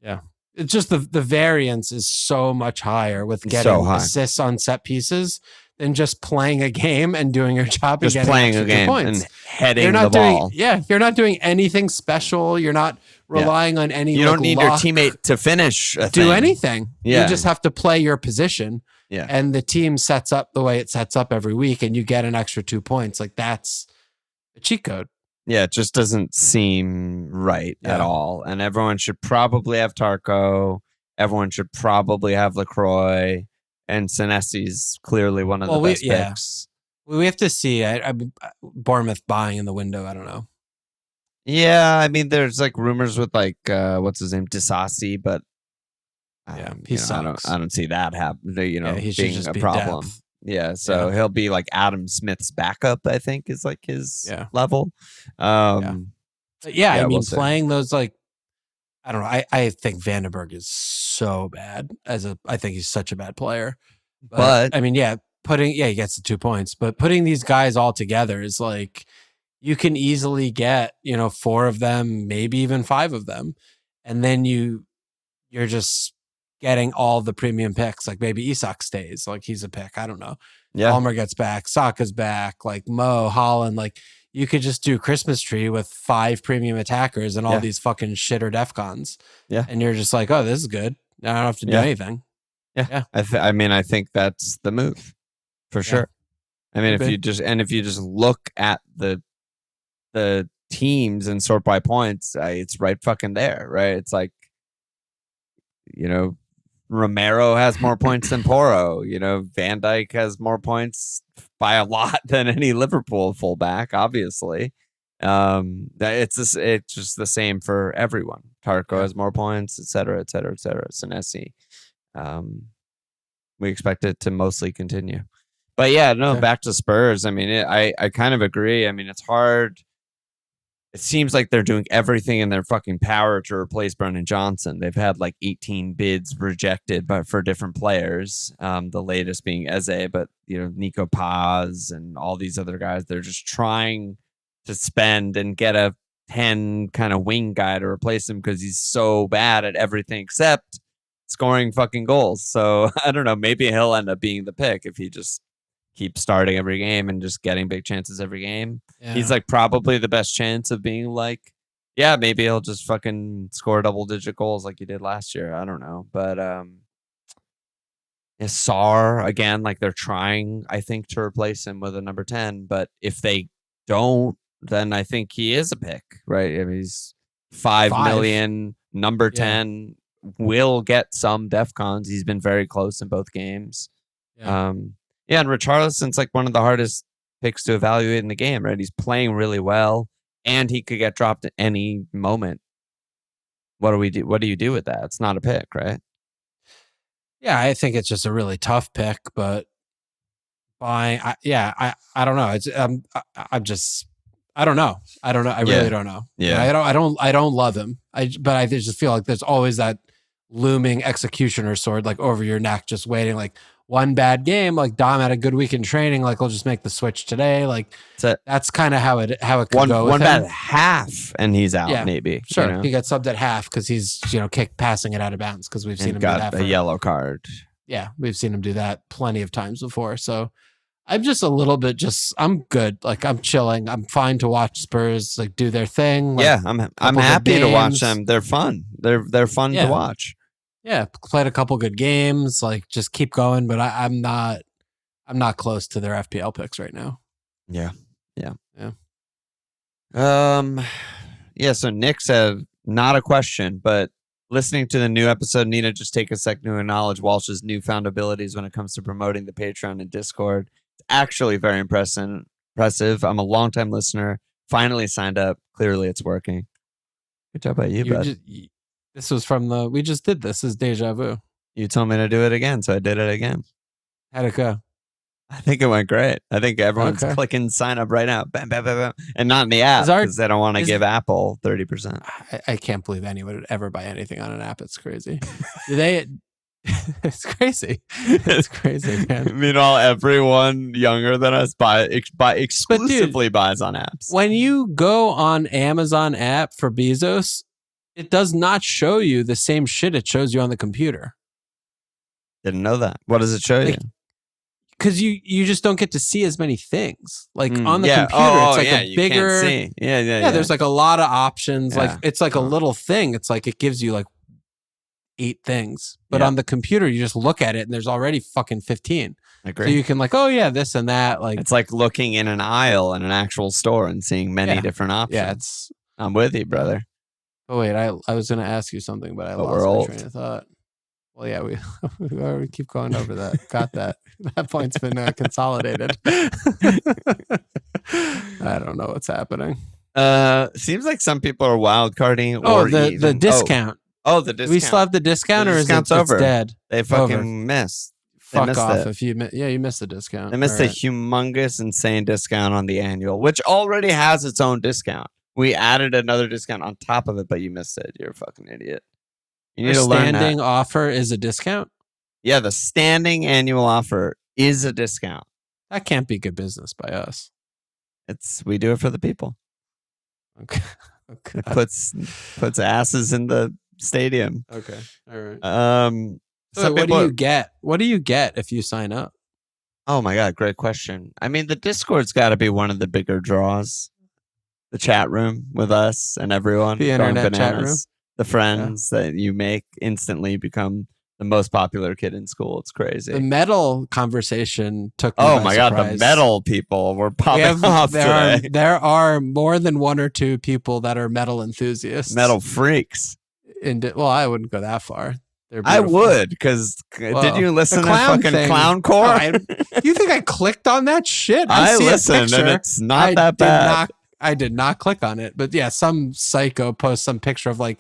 Yeah. It's just the variance is so much higher with getting assists on set pieces than just playing a game and doing your job and getting playing a game points. And heading the ball. You're not doing anything special. You're not relying on any. You don't need your teammate to finish do anything. Yeah. You just have to play your position. Yeah. And the team sets up the way it sets up every week, and you get an extra 2 points. Like that's a cheat code. Yeah, it just doesn't seem right at all. And everyone should probably have Tarko. Everyone should probably have LaCroix. And Senesi's clearly one of the best picks. We have to see. I Bournemouth buying in the window. I don't know. Yeah, I mean, there's like rumors with like what's his name, Disasi, but he sucks. I don't see that happen. He should being just a be problem. Depth. Yeah, so he'll be like Adam Smith's backup. I think is like his level. I mean, we'll playing those like. I don't know. I think Vandenberg is so bad I think he's such a bad player. But I mean, he gets the 2 points, but putting these guys all together is like, you can easily get, 4 of them, maybe even 5 of them. And then you're just getting all the premium picks. Like maybe Isak stays, like he's a pick. I don't know. Yeah. Palmer gets back. Saka's back. Like Mo, Holland, like, you could just do Christmas tree with 5 premium attackers and all these fucking shitter DefCons. Yeah. And you're just like, oh, this is good. I don't have to do anything. Yeah. I think that's the move for sure. I mean, if you just look at the teams and sort by points, it's right fucking there, right? It's like, Romero has more points than Porro. Van Dijk has more points by a lot than any Liverpool fullback, obviously. It's just the same for everyone. Tarko has more points, et cetera, et cetera, et cetera. Senesi. We expect it to mostly continue. But back to Spurs. I mean, I kind of agree. I mean, it's hard. It seems like they're doing everything in their fucking power to replace Brennan Johnson. They've had like 18 bids rejected, but for different players. The latest being Eze, but Nico Paz and all these other guys. They're just trying to spend and get a 10 kind of wing guy to replace him because he's so bad at everything except scoring fucking goals. So I don't know. Maybe he'll end up being the pick if he just keeps starting every game and just getting big chances every game. Yeah. He's like probably the best chance of being like, maybe he'll just fucking score double-digit goals like he did last year. I don't know. But Sar, again, like they're trying, I think, to replace him with a number 10. But if they don't, then I think he is a pick, right? I mean, he's 5 million, number 10, will get some DefCons. He's been very close in both games. Yeah, and Richarlison's like one of the hardest picks to evaluate in the game, right? He's playing really well, and he could get dropped at any moment. What do we do? What do you do with that? It's not a pick, right? Yeah, I think it's just a really tough pick, but I don't know. It's I don't know. I really don't know. Yeah, I don't love him. But I just feel like there's always that looming executioner sword like over your neck, just waiting. Like one bad game, like Dom had a good week in training, like he'll just make the switch today. Like that's kind of how it could go. One bad half and he's out. Maybe sure he got subbed at half because he's passing it out of bounds because we've seen him got do that a yellow card. Yeah, we've seen him do that plenty of times before. So I'm just a little bit I'm good. Like I'm chilling. I'm fine to watch Spurs like do their thing. Like, yeah, I'm happy to watch them. They're fun. They're fun to watch. Yeah, played a couple good games. Like just keep going. But I'm not close to their FPL picks right now. Yeah. So Nick said not a question, but listening to the new episode, need to just take a second to acknowledge Walsh's newfound abilities when it comes to promoting the Patreon and Discord. It's actually very impressive. I'm a longtime listener. Finally signed up. Clearly it's working. Good job by you, bud. This was we just did this. This is deja vu. You told me to do it again, so I did it again. How'd it go? I think it went great. I think everyone's clicking sign up right now. Bam, bam, bam, bam. And not in the app because they don't want to give Apple 30%. I can't believe anyone would ever buy anything on an app. It's crazy. It's crazy. It's crazy, man. Meanwhile, everyone younger than us exclusively buys on apps. When you go on Amazon app for Bezos, it does not show you the same shit it shows you on the computer. Didn't know that. What does it show you? Because you just don't get to see as many things. Like on the computer, it's like a bigger. You can't see. Yeah. There's like a lot of options. Yeah. Like it's like a little thing. It's like it gives you like 8 things. But on the computer, you just look at it and there's already fucking 15. I agree. So you can like, this and that. Like it's like looking in an aisle in an actual store and seeing many different options. Yeah, I'm with you, brother. Oh wait, I was gonna ask you something, but I lost my train of thought. Well, yeah, we keep going over that. Got that. That point's been consolidated. I don't know what's happening. Seems like some people are wildcarding. The discount. Oh, the discount. We still have the discount, or is it over? Dead? They fucking missed. Fuck off if you you missed the discount. They missed a humongous, insane discount on the annual, which already has its own discount. We added another discount on top of it, but you missed it. You're a fucking idiot. You need to learn that. Standing offer is a discount? Yeah, the standing annual offer is a discount. That can't be good business by us. We do it for the people. Okay. It puts asses in the stadium. Okay. All right. So what do you get? What do you get if you sign up? Oh my God, great question. I mean, the Discord's got to be one of the bigger draws. The chat room with us and everyone. The internet chat room. The friends that you make instantly become the most popular kid in school. It's crazy. The metal conversation took me by surprise. God, the metal people were popping off today. There are more than 1 or 2 people that are metal enthusiasts. Metal freaks. Well, I wouldn't go that far. I would, because did you listen to fucking Clowncore? You think I clicked on that shit? I listened, and it's not that bad. I did not click on it, but yeah, some psycho posts some picture of like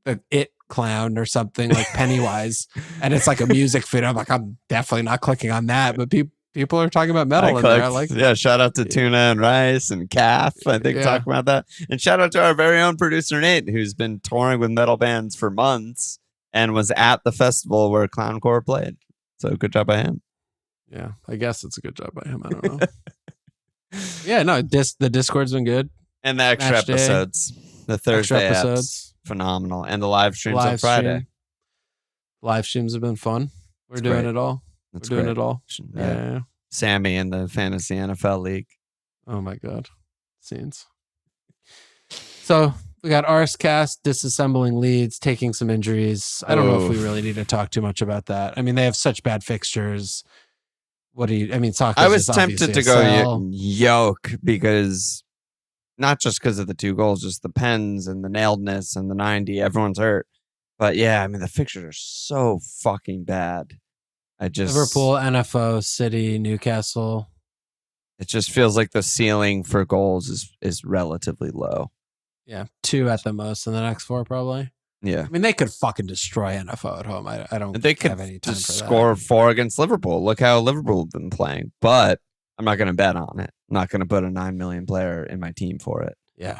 the It clown or something like Pennywise, and it's like a music video. I'm like, I'm definitely not clicking on that, but people are talking about metal in there. Shout out to Tuna and Rice and Calf. I think talking about that, and shout out to our very own producer Nate, who's been touring with metal bands for months and was at the festival where Clowncore played. So good job by him. Yeah, I guess it's a good job by him. I don't know. Yeah, no, the Discord's been good. And the extra episodes. The Thursday episodes. Phenomenal. And the live streams on Friday. Live streams have been fun. We're doing it all. We're doing it all. Yeah. Sammy in the Fantasy NFL League. Oh my God. Scenes. So we got Arscast disassembling leads, taking some injuries. I don't know if we really need to talk too much about that. I mean, they have such bad fixtures. Soccer. I was tempted to go yoke because not just because of the 2 goals, just the pens and the nailedness and the 90. Everyone's hurt. But yeah, I mean, the fixtures are so fucking bad. Liverpool, NFO, City, Newcastle. It just feels like the ceiling for goals is relatively low. Yeah, 2 at the most in the next 4 probably. Yeah, I mean, they could fucking destroy NFO at home. I don't. They could have any time just for that. score 4 against Liverpool. Look how Liverpool have been playing. But I'm not going to bet on it. I'm not going to put a 9 million player in my team for it. Yeah.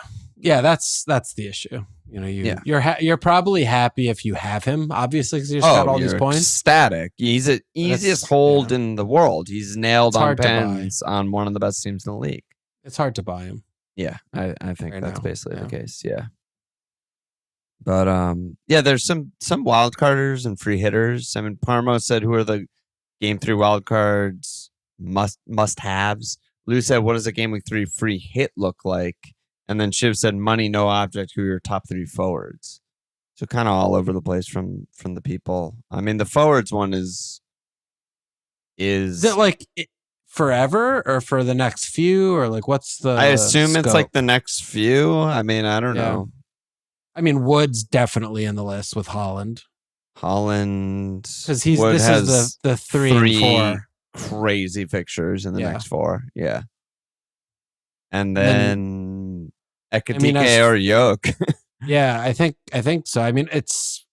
That's the issue. You know, you're probably happy if you have him, obviously, because you just got all these points. Ecstatic. He's the easiest hold in the world. He's nailed on pens on one of the best teams in the league. It's hard to buy him. Yeah, I think that's basically the case. Yeah. But there's some wild carders and free hitters. I mean, Parmo said, who are the game 3 wild cards must haves? Lou said, what does a Gameweek 3 free hit look like? And then Shiv said, money, no object, who are your top 3 forwards? So kind of all over the place from the people. I mean, the forwards one is it like forever or for the next few, or like what's the I assume scope? It's like the next few. I mean, I don't know. I mean, Wood's definitely in the list with Holland. Because this is the 3 and 4 crazy fixtures in the next 4. Yeah. And then Ekatike or Yoke. Yeah, I think so. I mean, it's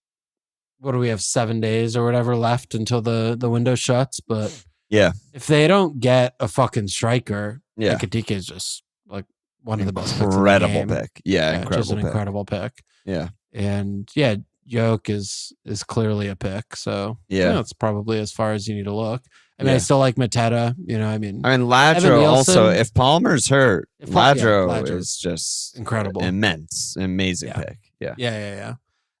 what do we have, 7 days or whatever left until the window shuts, but yeah. If they don't get a fucking striker, yeah, Ekatike is just like one of the best picks incredible in the game. pick. Yeah, incredible just an pick. incredible pick. Yeah. And yeah, Yoke is clearly a pick. So yeah, that's probably as far as you need to look. I mean, I still like Mateta. You know, I mean Ladro also. If Palmer's hurt, Ladro is just incredible, immense, amazing pick. Yeah.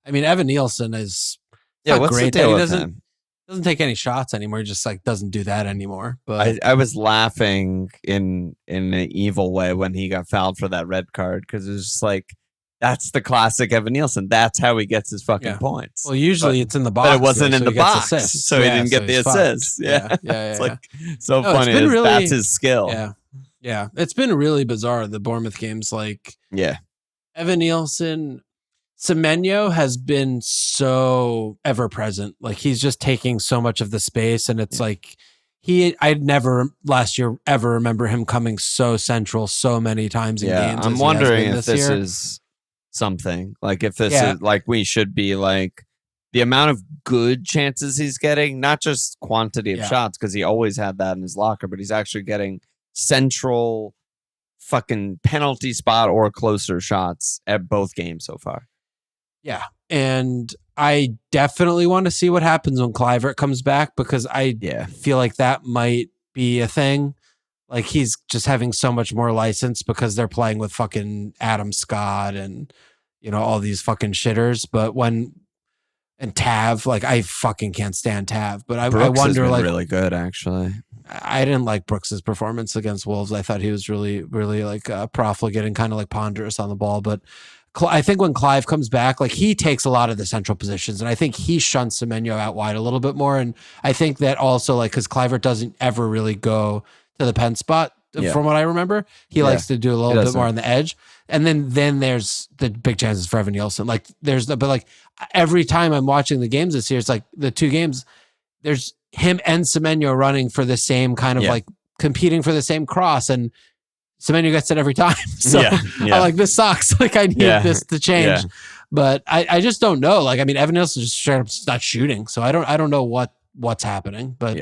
I mean, Evan Nielsen is what's great the deal that he with him? doesn't take any shots anymore. He just like doesn't do that anymore. But I was laughing in an evil way when he got fouled for that red card because it's just like. That's the classic Evan Nielsen. That's how he gets his fucking points. Well, usually it's in the box. But it wasn't in the box, assists. so he didn't get the assists. Yeah. It's like so funny. That's his skill. Yeah. It's been really bizarre, the Bournemouth games. Like, Evan Nielsen, Semenyo has been so ever present. Like, he's just taking so much of the space, and it's like I'd never last year ever remember him coming so central so many times in games. I'm wondering if this is something like if this is like we should be like the amount of good chances he's getting, not just quantity of shots, because he always had that in his locker, but he's actually getting central fucking penalty spot or closer shots at both games so far. Yeah. And I definitely want to see what happens when Kluivert comes back, because I feel like that might be a thing. Like, he's just having so much more license because they're playing with fucking Adam Scott and, you know, all these fucking shitters. But and Tav, like, I fucking can't stand Tav. But I wonder, has been like, really good, actually. I didn't like Brooks's performance against Wolves. I thought he was really, really like profligate and kind of like ponderous on the ball. But I think when Clive comes back, like, he takes a lot of the central positions, and I think he shunts Semenyo out wide a little bit more. And I think that also, like, because Kluivert doesn't ever really go to the pen spot, from what I remember. He likes to do a little bit more on the edge. And then there's the big chances for Evan Nielsen. Like, but like every time I'm watching the games this year, it's like the 2 games, there's him and Semenyo running for the same kind of like competing for the same cross, and Semenyo gets it every time. So I'm like, this sucks. Like, I need this to change. But I just don't know. Like, I mean, Evan Nielsen just straight up not shooting. So I don't know what's happening. But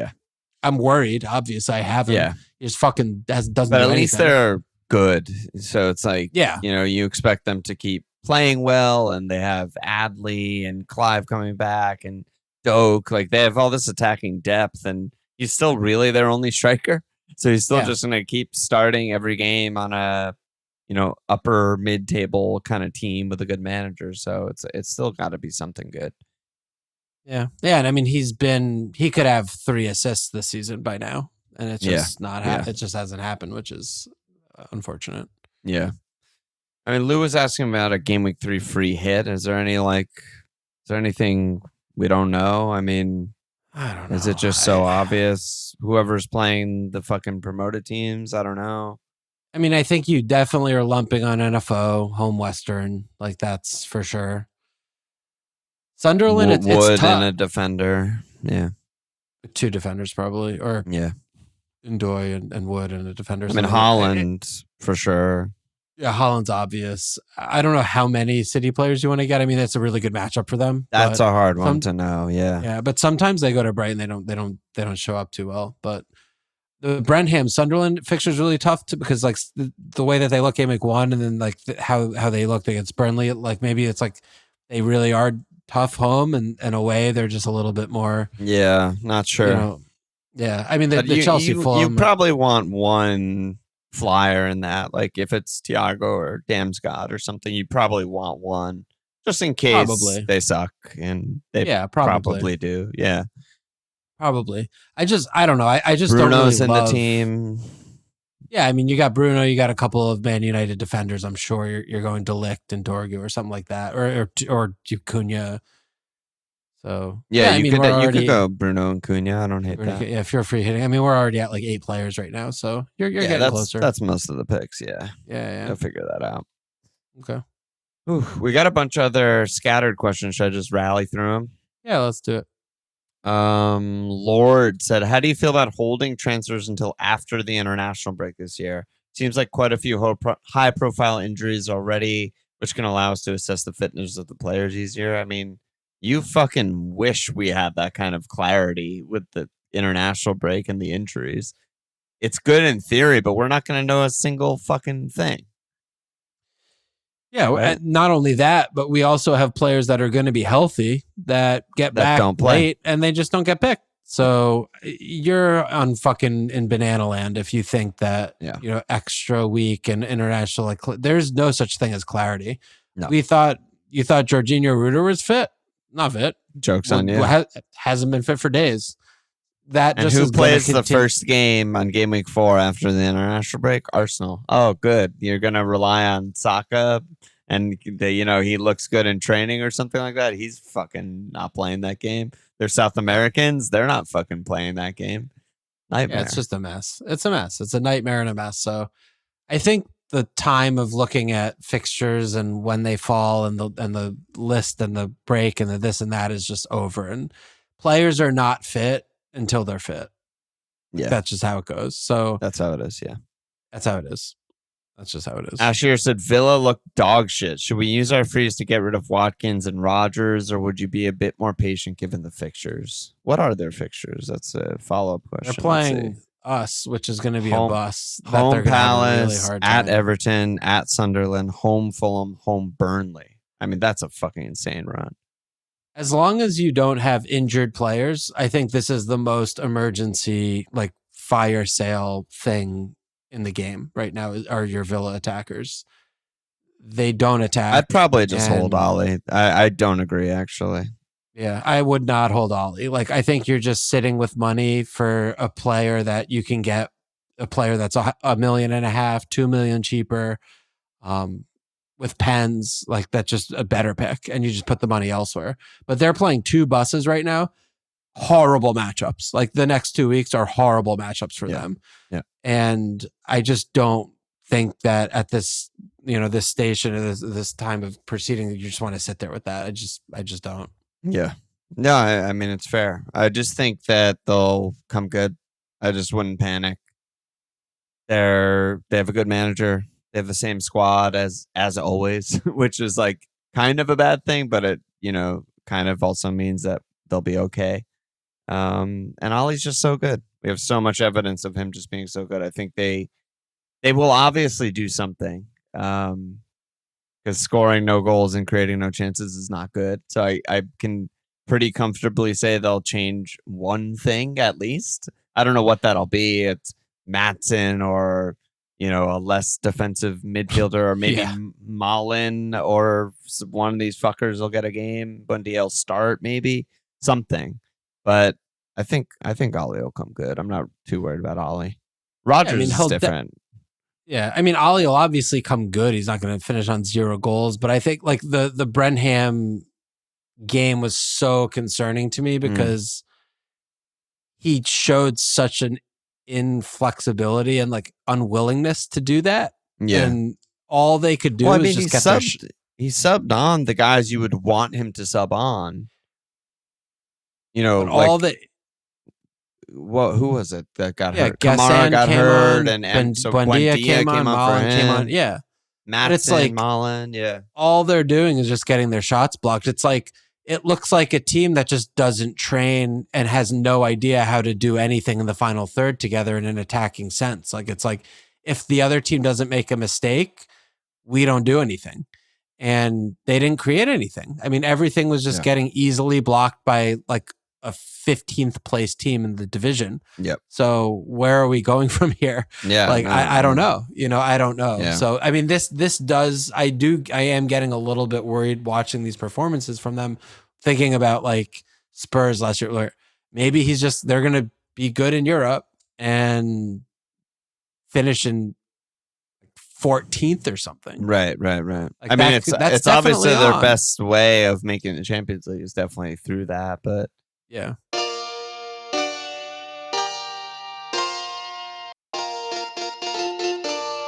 I'm worried. Obviously, I have him. Yeah. He just fucking doesn't But do at least anything. they're good. So it's like, you know, you expect them to keep playing well, and they have Adley and Clive coming back and Doak. Like, they have all this attacking depth, and he's still really their only striker. So he's still just going to keep starting every game on a, you know, upper mid-table kind of team with a good manager. So it's still got to be something good. Yeah. And I mean, he could have 3 assists this season by now, and it's just not it just hasn't happened, which is unfortunate. Yeah. I mean, Lou was asking about a Gameweek 3 free hit. Is there anything we don't know? I mean, I don't know. Is it just so obvious? Whoever's playing the fucking promoted teams, I don't know. I mean, I think you definitely are lumping on NFO, home Western. Like, that's for sure. Sunderland, it's Wood tough. and a defender. Yeah. 2 defenders probably, or Yeah. Ndoye and Wood and a defender. I mean, Holland for sure. Yeah, Holland's obvious. I don't know how many City players you want to get. I mean, that's a really good matchup for them. That's a hard one to know. Yeah. Yeah, but sometimes they go to Brighton, they don't show up too well. But the Brenham Sunderland fixture is really tough because like the way that they look Gameweek 1 and then like how they looked against Burnley, like maybe it's like they really are tough home and away they're just a little bit more. Yeah, not sure. You know, yeah, I mean the Chelsea Fulham. You probably want one flyer in that. Like if it's Thiago or Damsgaard or something, you probably want one just in case they suck, and they probably do. Yeah, probably. I don't know. I just Bruno's don't really in the team. Yeah, I mean, you got Bruno, you got a couple of Man United defenders. I'm sure you're going to Ligt and Dorgu or something like that, or Cunha. So yeah, you could go Bruno and Cunha. I don't hate that. Yeah, if you're free hitting, I mean, we're already at like 8 players right now, so you're getting closer. That's most of the picks. Yeah. I'll figure that out. Okay. Ooh, we got a bunch of other scattered questions. Should I just rally through them? Yeah, let's do it. Lord said, how do you feel about holding transfers until after the international break this year? Seems like quite a few high profile injuries already, which can allow us to assess the fitness of the players easier. I mean, you fucking wish we had that kind of clarity with the international break and the injuries. It's good in theory, but we're not going to know a single fucking thing. Yeah, right? Not only that, but we also have players that are going to be healthy that get back late and they just don't get picked. So you're on fucking in banana land if you think that extra week and international, like there's no such thing as clarity. No. You thought Jorginho Ruder was fit, not fit. Jokes on you. Hasn't been fit for days. That and just who plays the first game on Game Week 4 after the international break? Arsenal. Oh, good. You're gonna rely on Saka, and he looks good in training or something like that. He's fucking not playing that game. They're South Americans. They're not fucking playing that game. Nightmare. Yeah, it's just a mess. It's a mess. It's a nightmare and a mess. So, I think the time of looking at fixtures and when they fall and the list and the break and the this and that is just over. And players are not fit until they're fit. Yeah. That's just how it goes. So that's how it is. Yeah. That's how it is. That's just how it is. Ashir said Villa look dog shit. Should we use our freeze to get rid of Watkins and Rodgers, or would you be a bit more patient given the fixtures? What are their fixtures? That's a follow-up question. They're playing us, which is going to be a bus. Home Palace, really at Everton, at Sunderland, home Fulham, home Burnley. I mean, that's a fucking insane run. As long as you don't have injured players, I think this is the most emergency, like fire sale thing in the game right now are your Villa attackers. They don't attack. I'd probably just hold Ollie. I don't agree, actually. Yeah, I would not hold Ollie. Like, I think you're just sitting with money for a player that you can get a player that's $1.5 million, $2 million cheaper. With pens, like that's just a better pick, and you just put the money elsewhere. But they're playing 2 buses right now. Horrible matchups. Like the next 2 weeks are horrible matchups for them. Yeah. And I just don't think that at this, this station or this time of proceeding, you just want to sit there with that. I just don't. Yeah. No, I mean, it's fair. I just think that they'll come good. I just wouldn't panic. They have a good manager. They have the same squad as always, which is like kind of a bad thing, but it, kind of also means that they'll be okay. And Ollie's just so good. We have so much evidence of him just being so good. I think they will obviously do something because scoring no goals and creating no chances is not good. So I can pretty comfortably say they'll change one thing at least. I don't know what that'll be. It's Maatsen or a less defensive midfielder, or maybe Malin, or one of these fuckers will get a game. Bundy will start, maybe something. But I think Ollie will come good. I'm not too worried about Ollie. Rodgers is different. Ollie will obviously come good. He's not going to finish on 0 goals, but I think like the Brenham game was so concerning to me because he showed such an inflexibility and like unwillingness to do that. Yeah. And all they could do is just get their he subbed on the guys you would want him to sub on. You know, but like all the who was it that got hurt? Gassan Kamara got came hurt, on, and so Buendia came on for Malen him. came on. Yeah. Matson, it's like Malen, yeah. All they're doing is just getting their shots blocked. It's like it looks like a team that just doesn't train and has no idea how to do anything in the final third together in an attacking sense. Like it's like if the other team doesn't make a mistake, we don't do anything. And they didn't create anything. I mean, everything was just getting easily blocked by like a 15th place team in the division. Yep. So where are we going from here? Yeah. Like, I don't know. I don't know. Yeah. So, I mean, this does, I am getting a little bit worried watching these performances from them, thinking about like Spurs last year, where maybe they're going to be good in Europe and finish in 14th or something. Right. Like I mean, it's obviously their on. best way of making the Champions League is definitely through that, but yeah.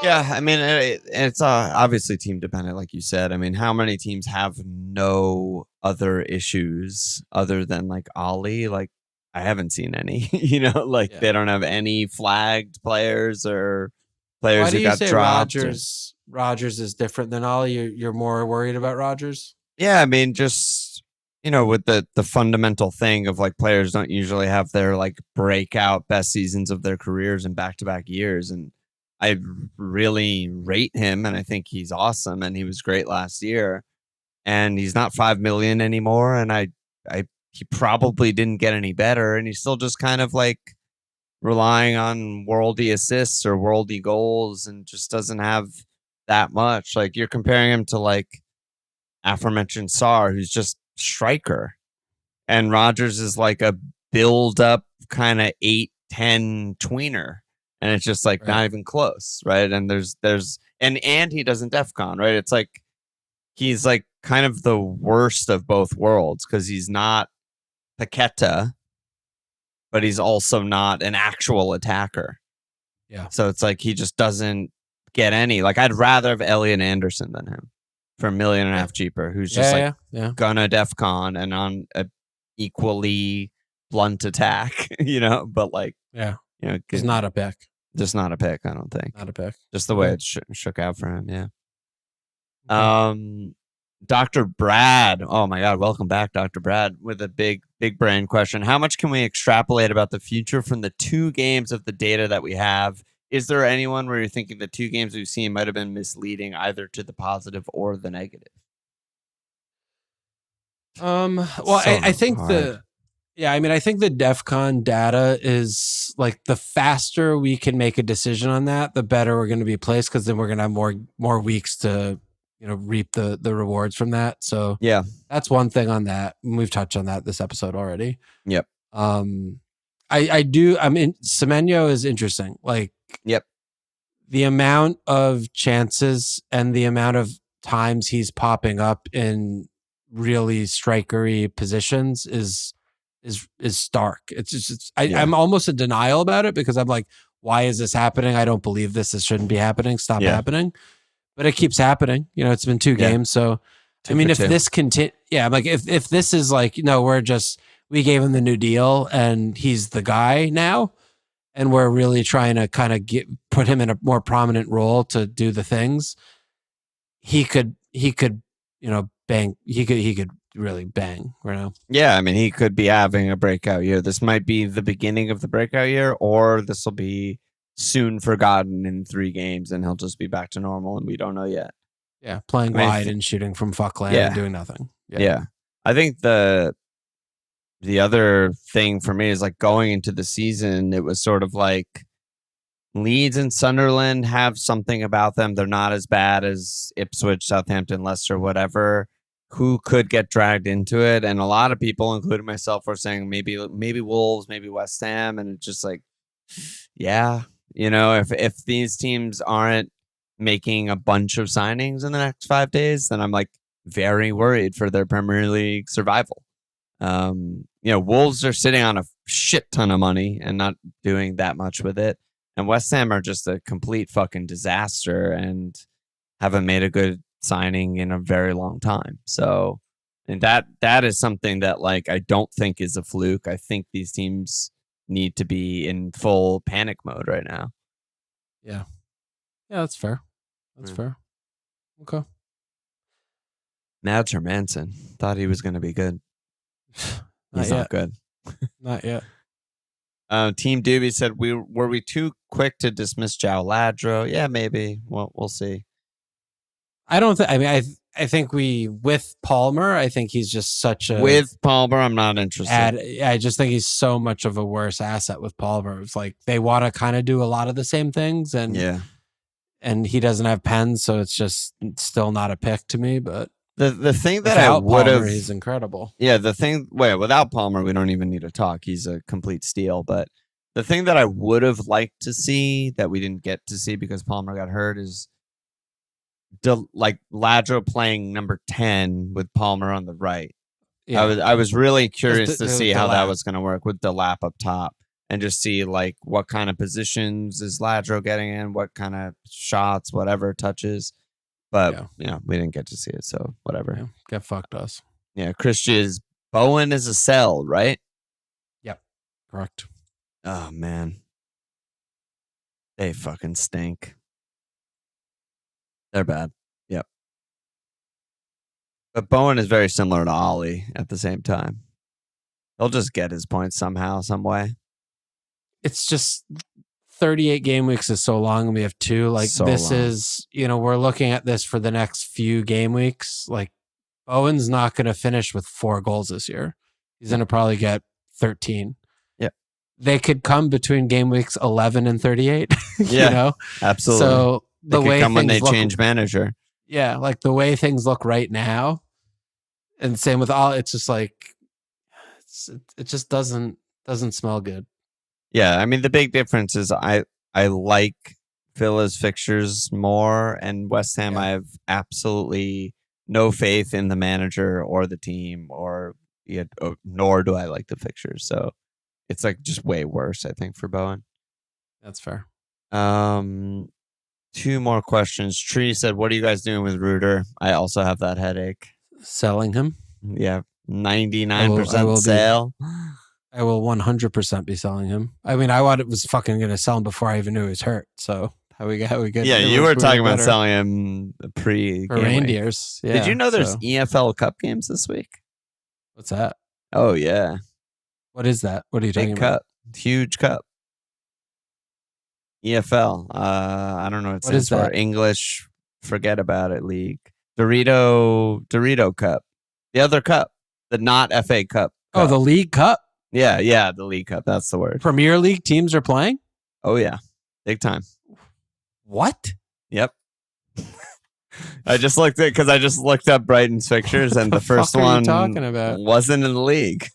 Yeah, I mean, it's obviously team dependent, like you said. I mean, how many teams have no other issues other than like Ollie? Like, I haven't seen any. They don't have any flagged players or players who got dropped. Rodgers is different than Ollie. You're more worried about Rodgers? Yeah, I mean, just with the fundamental thing of like players don't usually have their like breakout best seasons of their careers in back-to-back years, and I really rate him, and I think he's awesome, and he was great last year. And he's not 5 million anymore, and he probably didn't get any better, and he's still just kind of like relying on worldy assists or worldy goals, and just doesn't have that much. Like you're comparing him to like aforementioned Sarr, who's just striker, and Rodgers is like a build-up kind of 8-10 tweener. And it's just like not even close, right? And there's and he doesn't DefCon, right? It's like he's like kind of the worst of both worlds because he's not Paqueta, but he's also not an actual attacker. Yeah. So it's like he just doesn't get any. Like I'd rather have Elliot Anderson than him for $1.5 million cheaper, who's just gonna DefCon and on a equally blunt attack, but like it's not a pick. Just not a pick, I don't think. Not a pick. Just the way it shook out for him, yeah. Dr. Brad. Oh my God, welcome back, Dr. Brad, with a big brain question. How much can we extrapolate about the future from the 2 games of the data that we have? Is there anyone where you're thinking the 2 games we've seen might have been misleading either to the positive or the negative? I think hard. I think the DefCon data is like the faster we can make a decision on that, the better we're going to be placed, because then we're going to have more weeks to reap the rewards from that. So yeah, that's one thing on that. We've touched on that this episode already. Yep. I mean, Semenyo is interesting. Like, yep, the amount of chances and the amount of times he's popping up in really strikery positions is stark. It's just I'm almost in denial about it because I'm like, why is this happening? I don't believe this. This shouldn't be happening. Stop happening. But it keeps happening. It's been 2 games. So, I mean, if this like if this is like, we gave him the new deal and he's the guy now, and we're really trying to kind of put him in a more prominent role to do the things, he could bang. He could really bang right now. Yeah, I mean, he could be having a breakout year. This might be the beginning of the breakout year, or this will be soon forgotten in 3 games, and he'll just be back to normal, and we don't know yet. Yeah, playing wide and shooting from fuckland and doing nothing. Yeah. I think the other thing for me is like going into the season, it was sort of like Leeds and Sunderland have something about them. They're not as bad as Ipswich, Southampton, Leicester, whatever, who could get dragged into it. And a lot of people, including myself, were saying maybe Wolves, maybe West Ham. And it's just like, if these teams aren't making a bunch of signings in the next 5 days, then I'm like very worried for their Premier League survival. Wolves are sitting on a shit ton of money and not doing that much with it. And West Ham are just a complete fucking disaster and haven't made a good signing in a very long time. So, and that is something that like I don't think is a fluke. I think these teams need to be in full panic mode right now. Yeah, that's fair. That's fair. Okay. Mads Hermansen thought he was going to be good. He's not good. Not yet. Team Doobie said, were we too quick to dismiss João Ladro? Yeah, maybe. Well, we'll see. I don't think. I mean, I think with Palmer. I think he's just such a. With Palmer, I'm not interested. I just think he's so much of a worse asset with Palmer. It's like they want to kind of do a lot of the same things, and and he doesn't have pens, so it's still not a pick to me. But the thing that I would have, he's incredible. Yeah, without Palmer, we don't even need to talk. He's a complete steal. But the thing that I would have liked to see that we didn't get to see because Palmer got hurt is like Ladro playing number 10 with Palmer on the right. Yeah. I was really curious to see how that was going to work with Delap up top and just see like what kind of positions is Ladro getting in, what kind of shots, whatever touches. But we didn't get to see it, so whatever. Yeah, get fucked us. Yeah, Christian's Bowen is a sell, right? Yep, correct. Oh man, they fucking stink. They're bad. Yep. But Bowen is very similar to Ollie at the same time. He'll just get his points somehow, some way. It's just 38 game weeks is so long, and we have 2. Like so this long. Is, we're looking at this for the next few game weeks. Like Bowen's not going to finish with 4 goals this year. He's going to probably get 13. Yeah. They could come between game weeks 11 and 38. Yeah, absolutely. So the way come when they change manager. Yeah, like the way things look right now, and same with all. It's just like it just doesn't smell good. Yeah, I mean the big difference is I like Villa's fixtures more, and West Ham I have absolutely no faith in the manager or the team, nor do I like the fixtures. So it's like just way worse, I think, for Bowen. That's fair. 2 more questions. Tree said, what are you guys doing with Reuter? I also have that headache. Selling him? Yeah, 99% sale. I will 100% be selling him. I mean, I was fucking going to sell him before I even knew he was hurt. So how we good? Yeah, you were talking about selling him pre for reindeers. Yeah, did you know there's EFL Cup games this week? What's that? Oh yeah. What is that? What are you talking about? Huge cup. EFL. I don't know what it stands for. English. Forget about it. League. Dorito Cup. The other cup. The not FA Cup. Oh, the League Cup. Yeah, the League Cup. That's the word. Premier League teams are playing? Oh, yeah. Big time. What? Yep. I just looked up Brighton's fixtures, and the first one talking about? Wasn't in the league.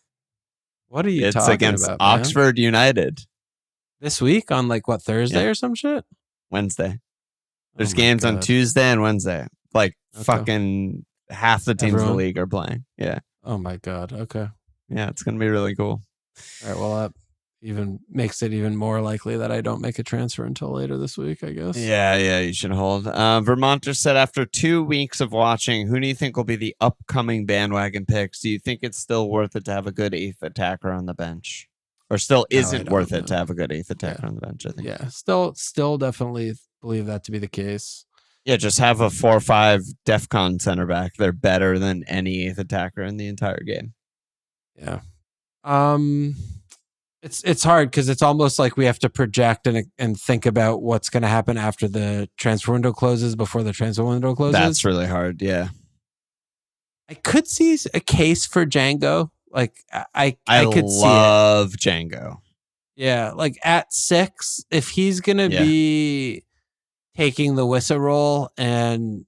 What are you talking about? It's against Oxford United. This week on Thursday or some shit? Wednesday. There's games on Tuesday and Wednesday. Fucking half the teams in the league are playing. Yeah. Oh my God. Okay. Yeah, it's going to be really cool. All right. Well, that even makes it even more likely that I don't make a transfer until later this week, I guess. Yeah, you should hold. Vermonter said, after 2 weeks of watching, who do you think will be the upcoming bandwagon picks? Do you think it's still worth it to have a good 8th attacker on the bench? Or still isn't worth it to have a good 8th attacker on the bench, I think. Yeah, still definitely believe that to be the case. Yeah, just have a 4 or 5 DefCon center back. They're better than any 8th attacker in the entire game. Yeah. It's hard because it's almost like we have to project and think about what's going to happen after the transfer window closes before the transfer window closes. That's really hard, yeah. I could see a case for Django. Like I could love Django. Yeah, like at 6, if he's gonna be taking the Wissa role and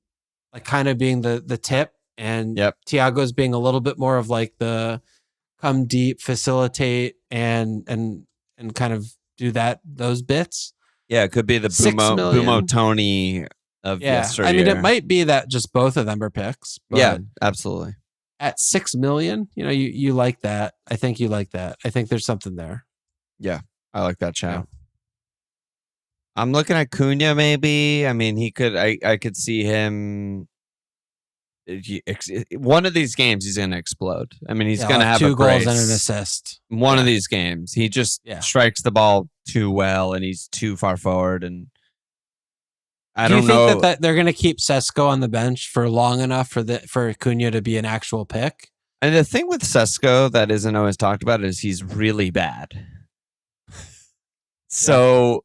like kind of being the tip, and Thiago's being a little bit more of like the come deep, facilitate, and kind of do those bits. Yeah, it could be the Bumo Tony of yesterday. I mean, it might be that just both of them are picks. Yeah, absolutely. at 6 million, you like that. I think you like that. I think there's something there. Yeah, I like that shout. Yeah. I'm looking at Cunha maybe. I mean, he could. I could see him. One of these games, he's going to explode. I mean, he's going to have 2 a goals brace. and an assist. One of these games, he just strikes the ball too well, and he's too far forward. And I don't know. Do you think that they're going to keep Sesko on the bench for long enough for Cunha to be an actual pick? And the thing with Sesko that isn't always talked about is he's really bad. So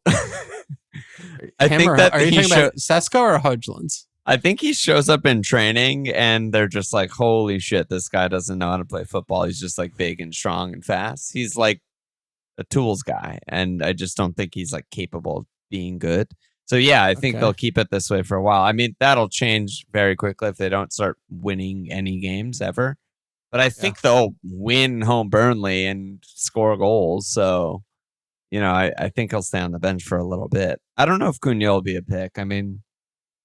I think that are you talking about Sesko or Hodglands? I think he shows up in training and they're just like, holy shit, this guy doesn't know how to play football. He's just like big and strong and fast. He's like a tools guy. And I just don't think he's like capable of being good. So yeah, I think they'll keep it this way for a while. I mean, that'll change very quickly if they don't start winning any games ever. But I think they'll win home Burnley and score goals. So, I think he'll stay on the bench for a little bit. I don't know if Cunha will be a pick. I mean,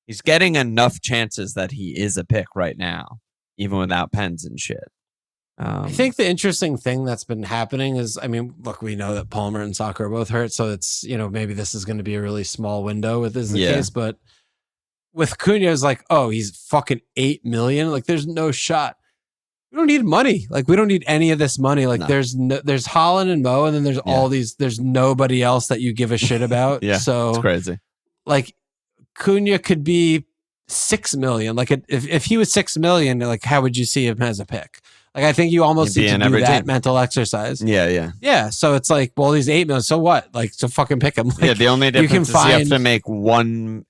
he's getting enough chances that he is a pick right now, even without pens and shit. I think the interesting thing that's been happening is, I mean, look, we know that Palmer and Saka are both hurt, so it's, maybe this is going to be a really small window with this case, but with Cunha, it's like, oh, he's fucking 8 million. Like, there's no shot. We don't need money. Like, we don't need any of this money. Like, there's Haaland and Mo, and then there's all these, there's nobody else that you give a shit about. So it's crazy. Like, Cunha could be 6 million. Like, if he was 6 million, like, how would you see him as a pick? Like, I think you almost need to do that mental exercise. Yeah. So it's like, well, he's 8 million. So what? Like, so fucking pick him. Like, the only difference is you have to make one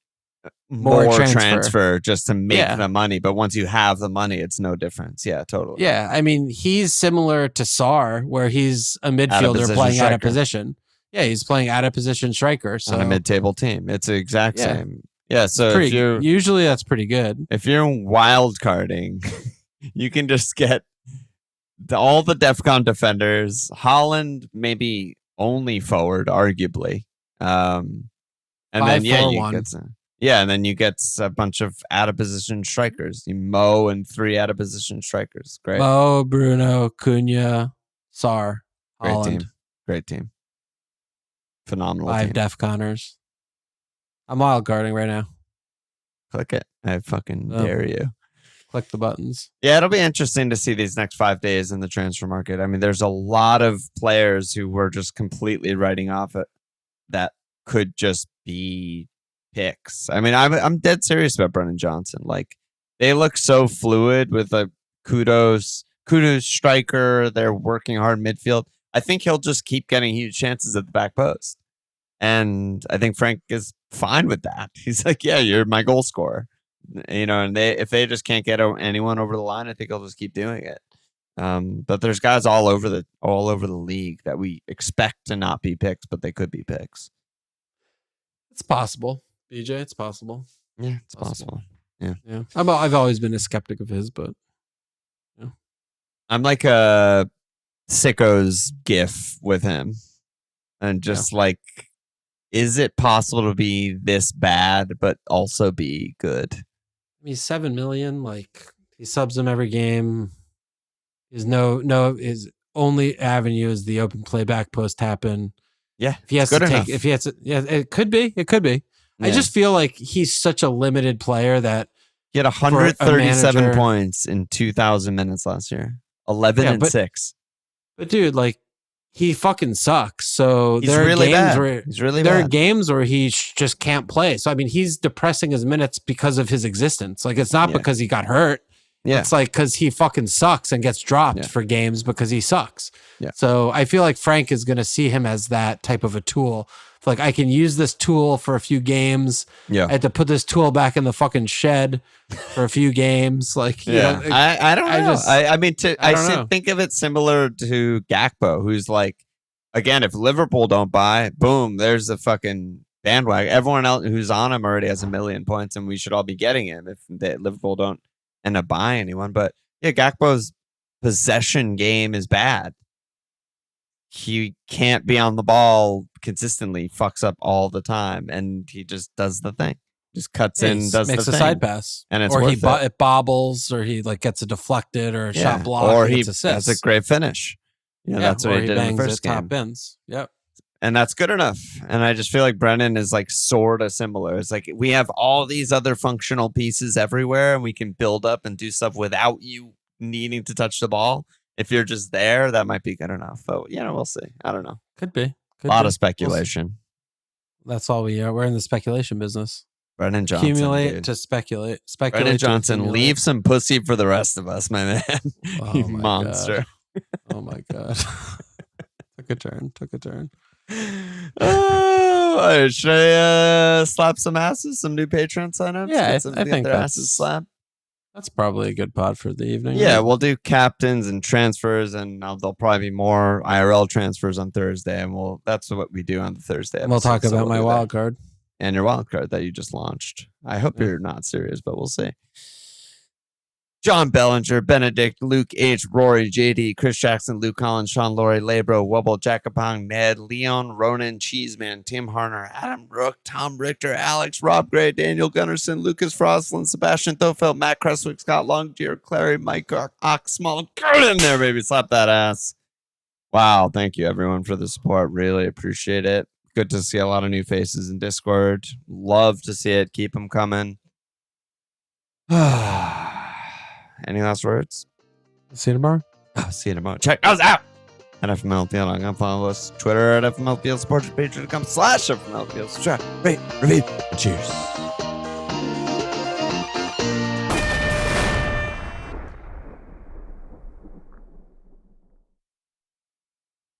more transfer just to make the money. But once you have the money, it's no difference. Yeah, totally. Yeah. I mean, he's similar to Sarr, where he's a midfielder playing out of position. Yeah, he's playing out of position striker. So on a mid-table team. It's the exact same. Yeah, so usually that's pretty good. If you're wildcarding, you can just get all the DefCon defenders, Haaland maybe only forward, arguably. And then and then you get a bunch of out of position strikers. You Mo and 3 out of position strikers. Great. Mo, Bruno, Cunha, Sarr, Haaland. Great team. Phenomenal 5 team. DefConners. I'm wildcarding right now. Click it. I fucking dare you. Click the buttons. Yeah, it'll be interesting to see these next 5 days in the transfer market. I mean, there's a lot of players who we're just completely writing off it that could just be picks. I mean, I'm dead serious about Brennan Johnson. Like, they look so fluid with a kudos striker. They're working hard midfield. I think he'll just keep getting huge chances at the back post. And I think Frank is fine with that. He's like, yeah, you're my goal scorer. And if they just can't get anyone over the line, I think they'll just keep doing it. But there's guys all over the league that we expect to not be picks, but they could be picks. It's possible, BJ. It's possible. Yeah, it's possible. Yeah. I've always been a skeptic of his, but I'm like a sicko's gif with him, and just like, is it possible to be this bad but also be good? He's 7 million. Like, he subs him every game. His only avenue is the open play back post happen. Yeah, if he has to take, if he has to, it could be. It could be. Yeah. I just feel like he's such a limited player that he had 137 points in 2,000 minutes last year. 11 and 6. But dude, like, he fucking sucks. So there are games where he just can't play. So I mean, he's depressing his minutes because of his existence. Like, it's not because he got hurt. Yeah. It's like because he fucking sucks and gets dropped for games because he sucks. Yeah. So I feel like Frank is going to see him as that type of a tool. Like, I can use this tool for a few games. Yeah. I had to put this tool back in the fucking shed for a few games. Like, I don't know. I think of it similar to Gakpo, who's like, again, if Liverpool don't buy, boom, there's a fucking bandwagon. Everyone else who's on him already has 1 million points, and we should all be getting him if Liverpool don't end up buying anyone. But yeah, Gakpo's possession game is bad. He can't be on the ball consistently, fucks up all the time, and he just does the thing. Just cuts in, does makes the a thing. side pass, And it's or worth it bobbles, or he like gets a deflected or a shot block, or he he gets has assists. a great finish. That's what or he did in the bangs first at top game. bins. Yep. And that's good enough. And I just feel like Brennan is like sort of similar. It's like we have all these other functional pieces everywhere, and we can build up and do stuff without you needing to touch the ball. If you're just there, that might be good enough. But we'll see. I don't know. Could be. A lot of speculation. That's all we're in the speculation business. Brennan Johnson. Accumulate dude. to speculate. Brennan Johnson, leave some pussy for the rest of us, my man. Oh, You my monster. God. Oh my God. Took a turn. Oh, should I slap some asses? Some new Patreon signups? Yeah, Get some, I think their asses slapped. That's probably a good pod for the evening. Yeah, right? we'll do captains and transfers, and there'll probably be more IRL transfers on Thursday, and that's what we do on the Thursday. We'll talk episode, so about my do wild that. card. And your wild card that you just launched. I hope you're not serious, but we'll see. John Bellinger, Benedict, Luke H, Rory, JD, Chris Jackson, Luke Collins, Sean Laurie, Labro, Wubble, Jacopong, Ned, Leon, Ronan, Cheeseman, Tim Harner, Adam Rook, Tom Richter, Alex, Rob Gray, Daniel Gunnarsson, Lucas Frostlin, Sebastian Thofeld, Matt Cresswick, Scott Longdeer, Clary, Mike Oxmall. Get in there, baby. Slap that ass. Wow. Thank you, everyone, for the support. Really appreciate it. Good to see a lot of new faces in Discord. Love to see it. Keep them coming. Any last words? See you tomorrow. See you tomorrow. Check us out at FML FPL. I'm going to follow us. Twitter at FML FPL. Support your Patreon.com/FML FPL. Subscribe, rate, review, and cheers.